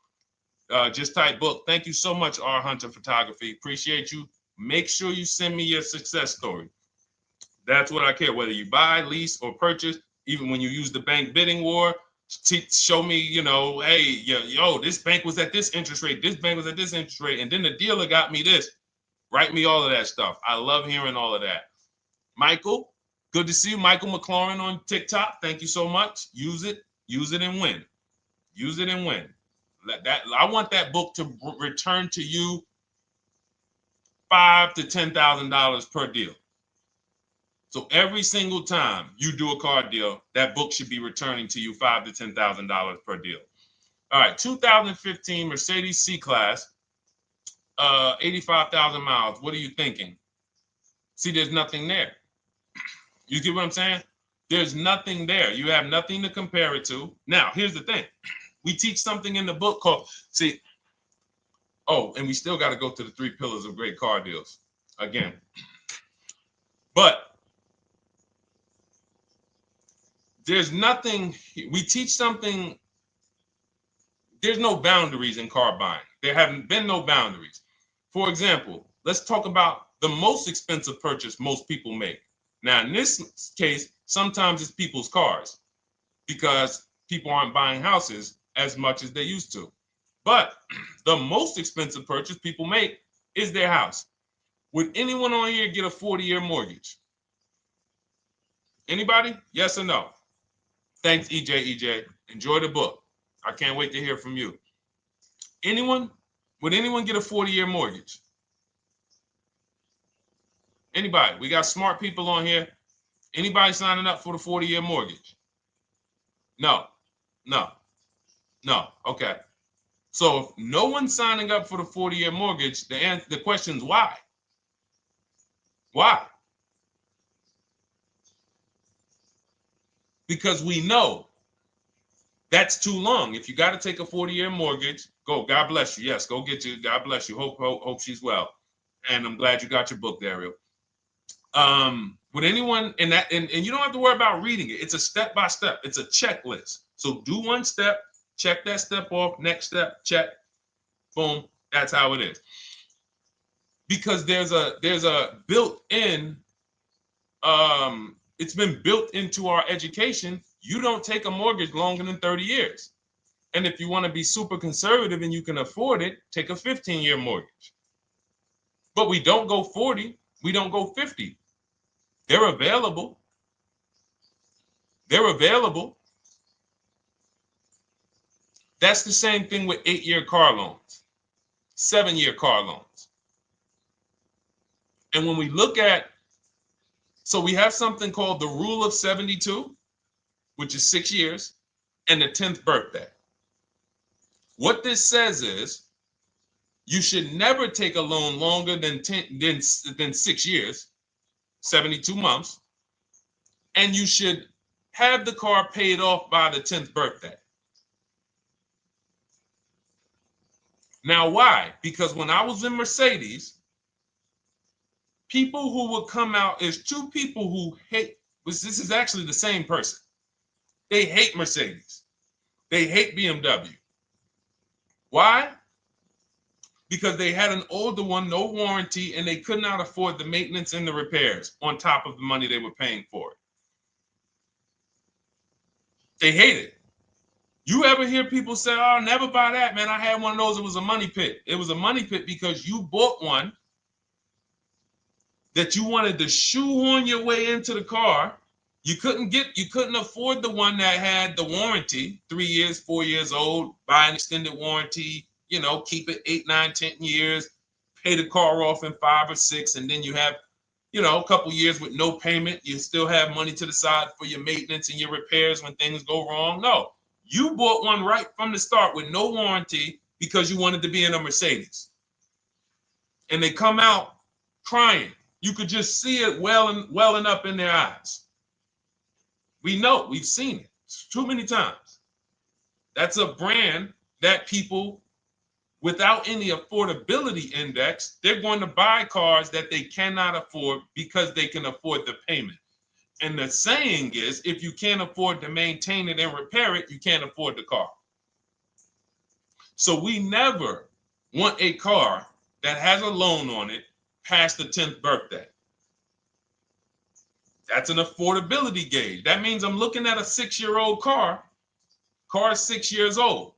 just type book. Thank you so much, R. Hunter Photography. Appreciate you. Make sure you send me your success story. That's what I care, whether you buy, lease, or purchase. Even when you use the bank bidding war, show me, hey, yo, this bank was at this interest rate, this bank was at this interest rate, and then the dealer got me this. Write me all of that stuff. I love hearing all of that. Michael, good to see you. Michael McLaurin on TikTok. Thank you so much. Use it and win. Use it and win. I want that book to return to you $5,000 to $10,000 per deal. So every single time you do a car deal, that book should be returning to you $5,000 to $10,000 per deal. All right, 2015 Mercedes C-Class, 85,000 miles. What are you thinking? See, there's nothing there. You get what I'm saying? There's nothing there. You have nothing to compare it to. Now, here's the thing. We teach something in the book called, and we still got to go to the 3 pillars of great car deals again. But there's nothing, we teach something, there's no boundaries in car buying. There haven't been no boundaries. For example, let's talk about the most expensive purchase most people make. Now, in this case, sometimes it's people's cars because people aren't buying houses as much as they used to. But the most expensive purchase people make is their house. Would anyone on here get a 40-year mortgage? Anybody? Yes or no? Thanks, EJ. Enjoy the book. I can't wait to hear from you. Anyone? Would anyone get a 40-year mortgage? Anybody? We got smart people on here. Anybody signing up for the 40-year mortgage? No. Okay. So if no one's signing up for the 40-year mortgage, the question is why? Why? Because we know that's too long. If you got to take a 40-year mortgage, go. God bless you. Yes, go get you. God bless you. Hope she's well. And I'm glad you got your book, Daryl. Would anyone and you don't have to worry about reading it. It's a step by step. It's a checklist. So do one step, check that step off. Next step, check. Boom. That's how it is. Because there's a built-in. It's been built into our education. You don't take a mortgage longer than 30 years. And if you want to be super conservative and you can afford it, take a 15-year mortgage. But we don't go 40. We don't go 50. They're available. That's the same thing with 8-year car loans, 7-year car loans. And when we look at, so we have something called the rule of 72, which is 6 years. and the 10th birthday. What this says is you should never take a loan longer than 6 years, 72 months, and you should have the car paid off by the 10th birthday. Now, why? Because when I was in Mercedes, people who would come out, is two people who hate, this is actually the same person. They hate Mercedes. They hate BMW. Why? Because they had an older one, no warranty, and they could not afford the maintenance and the repairs on top of the money they were paying for it. They hate it. You ever hear people say, oh, never buy that, man. I had one of those. It was a money pit. It was a money pit because you bought one that you wanted to shoehorn your way into the car. You couldn't afford the one that had the warranty, 3 years, 4 years old, buy an extended warranty, keep it 8, 9, 10 years, pay the car off in 5 or 6, and then you have, a couple years with no payment. You still have money to the side for your maintenance and your repairs when things go wrong. No, you bought one right from the start with no warranty because you wanted to be in a Mercedes. And they come out crying. You could just see it welling up in their eyes. We know, we've seen it too many times. That's a brand that people without any affordability index, they're going to buy cars that they cannot afford because they can afford the payment. And the saying is, if you can't afford to maintain it and repair it, you can't afford the car. So we never want a car that has a loan on it past the 10th birthday. That's an affordability gauge. That means I'm looking at a 6-year-old car. Car is 6 years old,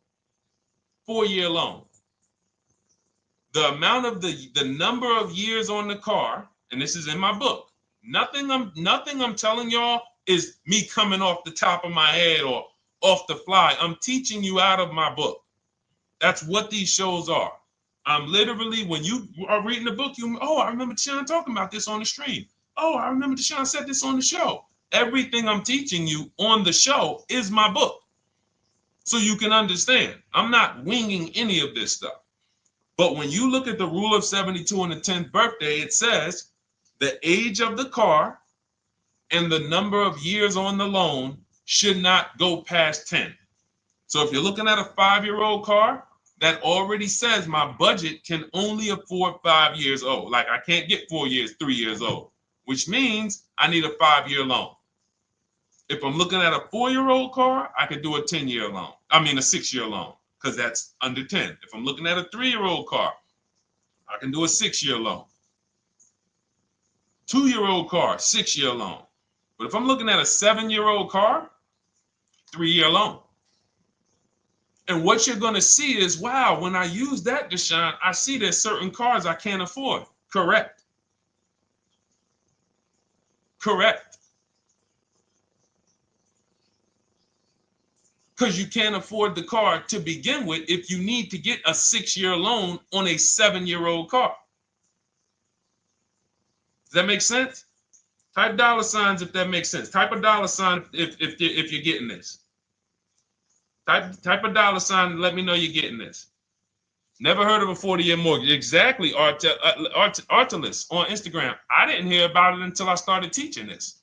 4-year loan. The amount of the number of years on the car, and this is in my book. Nothing I'm telling y'all is me coming off the top of my head or off the fly. I'm teaching you out of my book. That's what these shows are. I'm literally, when you are reading the book, I remember Deshone talking about this on the stream. Oh, I remember Deshone said this on the show. Everything I'm teaching you on the show is my book. So you can understand. I'm not winging any of this stuff. But when you look at the rule of 72 on the 10th birthday, it says the age of the car and the number of years on the loan should not go past 10. So if you're looking at a 5-year-old car, that already says my budget can only afford 5 years old. Like I can't get 4 years, 3 years old, which means I need a 5-year loan. If I'm looking at a 4-year-old car, I could do a 10-year loan. I mean a 6-year loan, because that's under 10. If I'm looking at a 3-year-old car, I can do a 6-year loan. 2-year-old car, 6-year loan. But if I'm looking at a 7-year-old car, 3-year loan. And what you're going to see is, wow, when I use that, Deshone, I see there's certain cars I can't afford. Correct. Correct. Because you can't afford the car to begin with if you need to get a 6-year loan on a 7-year-old car. Does that make sense? Type dollar signs if that makes sense. Type a dollar sign if you're getting this. Type a dollar sign and let me know you're getting this. Never heard of a 40-year mortgage. Exactly, Artelis on Instagram. I didn't hear about it until I started teaching this.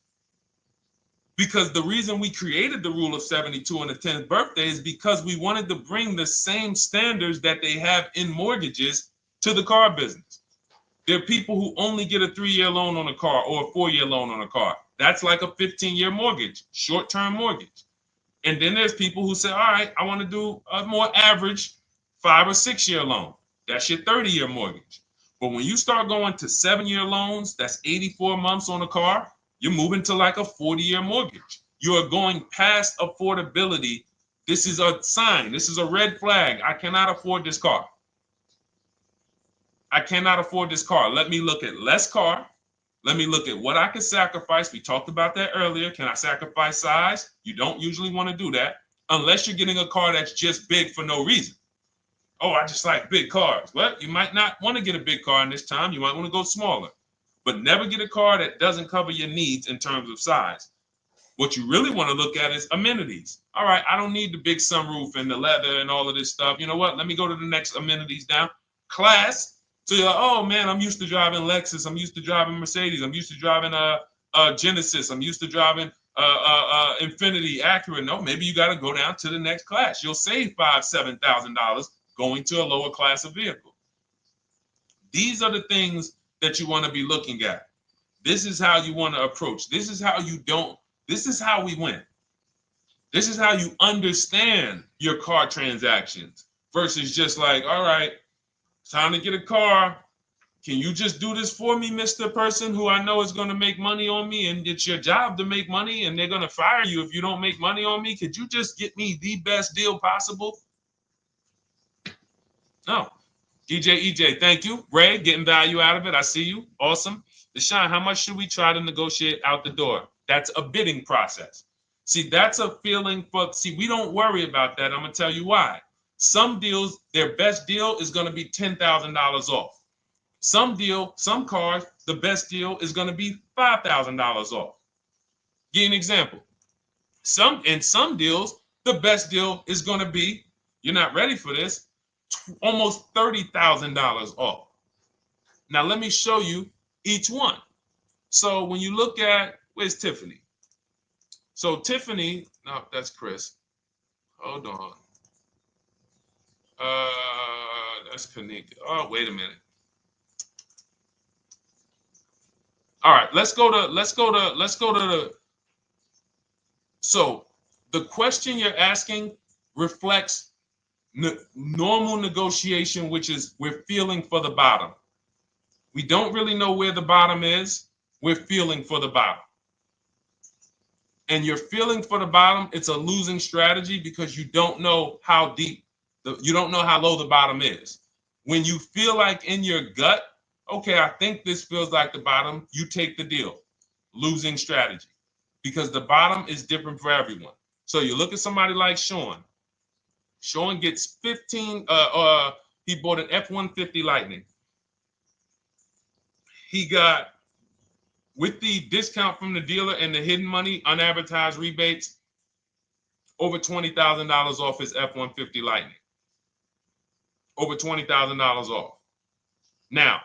Because the reason we created the rule of 72 on the 10th birthday is because we wanted to bring the same standards that they have in mortgages to the car business. There are people who only get a 3-year loan on a car or a 4-year loan on a car. That's like a 15-year mortgage, short-term mortgage. And then there's people who say, all right, I want to do a more average 5 or 6-year loan. That's your 30-year mortgage. But when you start going to 7-year loans, that's 84 months on a car, you're moving to like a 40-year mortgage. You are going past affordability. This is a sign. This is a red flag. I cannot afford this car. I cannot afford this car. Let me look at less car. Let me look at what I can sacrifice. We talked about that earlier. Can I sacrifice size? You don't usually want to do that unless you're getting a car that's just big for no reason. Oh, I just like big cars. Well, you might not want to get a big car in this time. You might want to go smaller. But never get a car that doesn't cover your needs in terms of size. What you really want to look at is amenities. All right, I don't need the big sunroof and the leather and all of this stuff. You know what? Let me go to the next amenities down. Class. So you're like, oh man, I'm used to driving Lexus. I'm used to driving Mercedes. I'm used to driving Genesis. I'm used to driving Infinity, Acura. No, maybe you got to go down to the next class. You'll save $5,000-$7,000 going to a lower class of vehicle. These are the things that you want to be looking at. This is how you want to approach. This is how you don't. This is how we win. This is how you understand your car transactions versus just like, all right, time to get a car. Can you just do this for me, Mr. Person who I know is going to make money on me, and it's your job to make money and they're going to fire you if you don't make money on me? Could you just get me the best deal possible? No. EJ, thank you. Ray, getting value out of it. I see you. Awesome. Deshone, how much should we try to negotiate out the door? That's a bidding process. See, that's a feeling for, see, we don't worry about that. I'm going to tell you why. Some deals, their best deal is going to be $10,000 off. Some cars, the best deal is going to be $5,000 off. Give you an example. In some deals, the best deal is going to be, you're not ready for this, almost $30,000 off. Now, let me show you each one. So when you look at, where's Tiffany? So Tiffany, no, that's Chris. Hold on. That's Kanika. Oh, wait a minute. All right, let's go to the. So the question you're asking reflects normal negotiation, which is we're feeling for the bottom. We don't really know where the bottom is. We're feeling for the bottom. And you're feeling for the bottom, it's a losing strategy because you don't know how deep, you don't know how low the bottom is. When you feel like in your gut, okay, I think this feels like the bottom, you take the deal. Losing strategy. Because the bottom is different for everyone. So you look at somebody like Sean. Sean gets 15, he bought an F-150 Lightning. He got, with the discount from the dealer and the hidden money, unadvertised rebates, over $20,000 off his F-150 Lightning. Over $20,000 off. Now,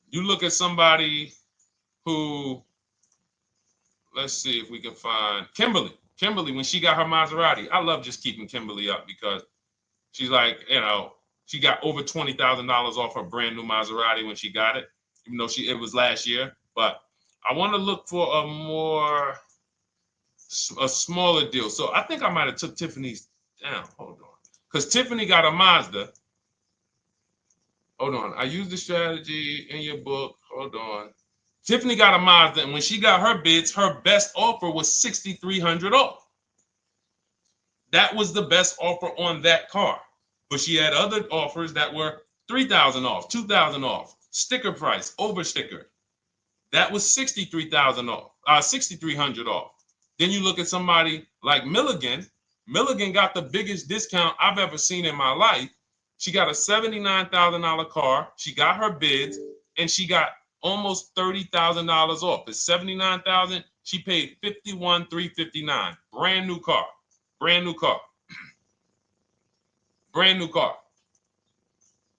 you look at somebody who, let's see if we can find Kimberly. Kimberly, when she got her Maserati, I love just keeping Kimberly up because she's like, you know, she got over $20,000 off her brand new Maserati when she got it, even though it was last year. But I want to look for a smaller deal. So I think I might have took Tiffany's down. Hold on. Because Tiffany got a Mazda. Hold on. I used the strategy in your book. Hold on. Tiffany got a Mazda, and when she got her bids, her best offer was $6,300 off. That was the best offer on that car. But she had other offers that were $3,000 off, $2,000 off, sticker price, over sticker. That was $63,000 off, $6,300 off. Then you look at somebody like Milligan. Milligan got the biggest discount I've ever seen in my life. She got a $79,000 car. She got her bids, and she got almost $30,000 off. It's $79,000. She paid $51,359. Brand new car. Brand new car. Brand new car.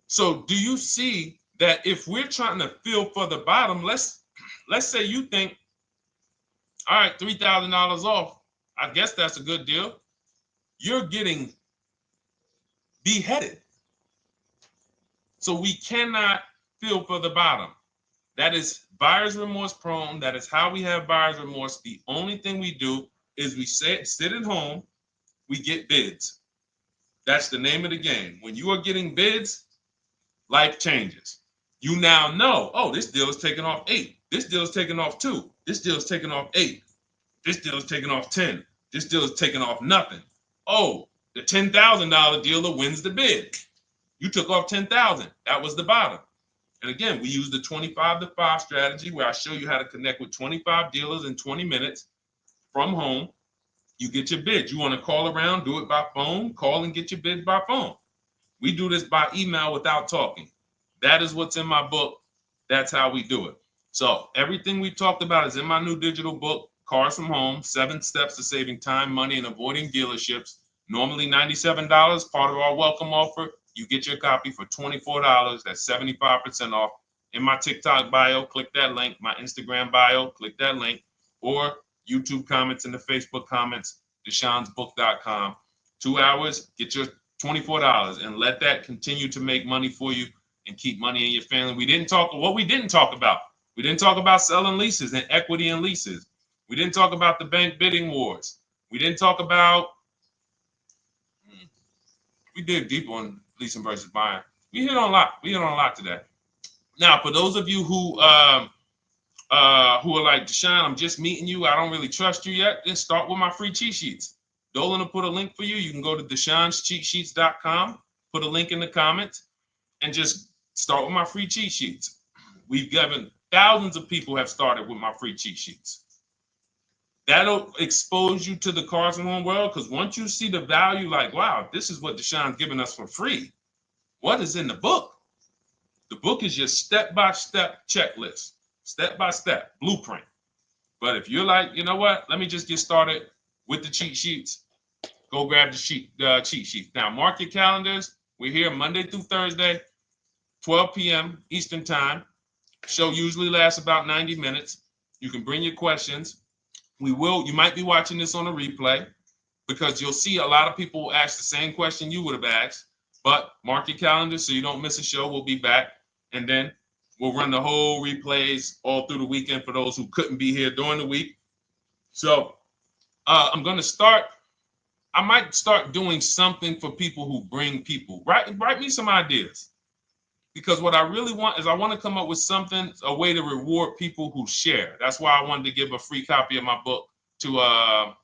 So do you see that if we're trying to feel for the bottom, let's say you think, all right, $3,000 off. I guess that's a good deal. You're getting beheaded. So we cannot feel for the bottom. That is buyer's remorse prone. That is how we have buyer's remorse. The only thing we do is we sit at home, we get bids. That's the name of the game. When you are getting bids, life changes. You now know, oh, this deal is taking off 8. This deal is taking off 2. This deal is taking off 8. This deal is taking off 10. This deal is taking off nothing. Oh, the $10,000 dealer wins the bid. You took off $10,000. That was the bottom. And again, we use the 25-to-5 strategy where I show you how to connect with 25 dealers in 20 minutes from home. You get your bid. You want to call around, do it by phone, call and get your bid by phone. We do this by email without talking. That is what's in my book. That's how we do it. So everything we talked about is in my new digital book Cars from Home, 7 Steps to Saving Time, Money, and Avoiding Dealerships. Normally $97, part of our welcome offer. You get your copy for $24. That's 75% off. In my TikTok bio, click that link. My Instagram bio, click that link. Or YouTube comments in the Facebook comments, deshonsbook.com. 2 hours, get your $24, and let that continue to make money for you and keep money in your family. We didn't talk about. We didn't talk about selling leases and equity in leases. We didn't talk about the bank bidding wars. We didn't talk about, we dig deep on leasing versus buying. We hit on a lot. We hit on a lot today. Now, for those of you who are like, Deshone, I'm just meeting you, I don't really trust you yet, then start with my free cheat sheets. Dolan will put a link for you. You can go to DeshonesCheatSheets.com, put a link in the comments, and just start with my free cheat sheets. We've given thousands of people have started with my free cheat sheets. That'll expose you to the Cars from Home world, because once you see the value, like, wow, this is what Deshone's giving us for free. What is in the book? The book is your step-by-step checklist, step-by-step blueprint. But if you're like, you know what, let me just get started with the cheat sheets, go grab the cheat sheets. Now, mark your calendars. We're here Monday through Thursday, 12 p.m. Eastern Time. Show usually lasts about 90 minutes. You can bring your questions. You might be watching this on a replay, because you'll see a lot of people ask the same question you would have asked. But mark your calendar so you don't miss a show. We'll be back, and then we'll run the whole replays all through the weekend for those who couldn't be here during the week. So I'm going to start. I might start doing something for people who bring people. Write me some ideas, because what I really want is I want to come up with something, a way to reward people who share. That's why I wanted to give a free copy of my book to our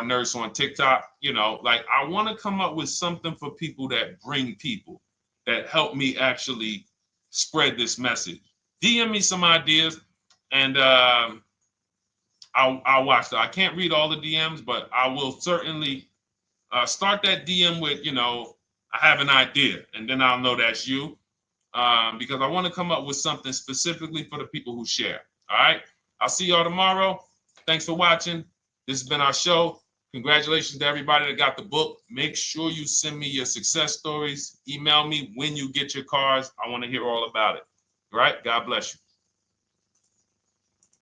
nurse on TikTok. You know, like, I want to come up with something for people that bring people, that help me actually spread this message. DM me some ideas, and I'll watch that. I can't read all the DMs, but I will certainly start that DM with, I have an idea, and then I'll know that's you, because I want to come up with something specifically for the people who share. All right. I'll see y'all tomorrow. Thanks for watching. This has been our show. Congratulations to everybody that got the book. Make sure you send me your success stories. Email me when you get your cars. I want to hear all about it. All right. God bless you.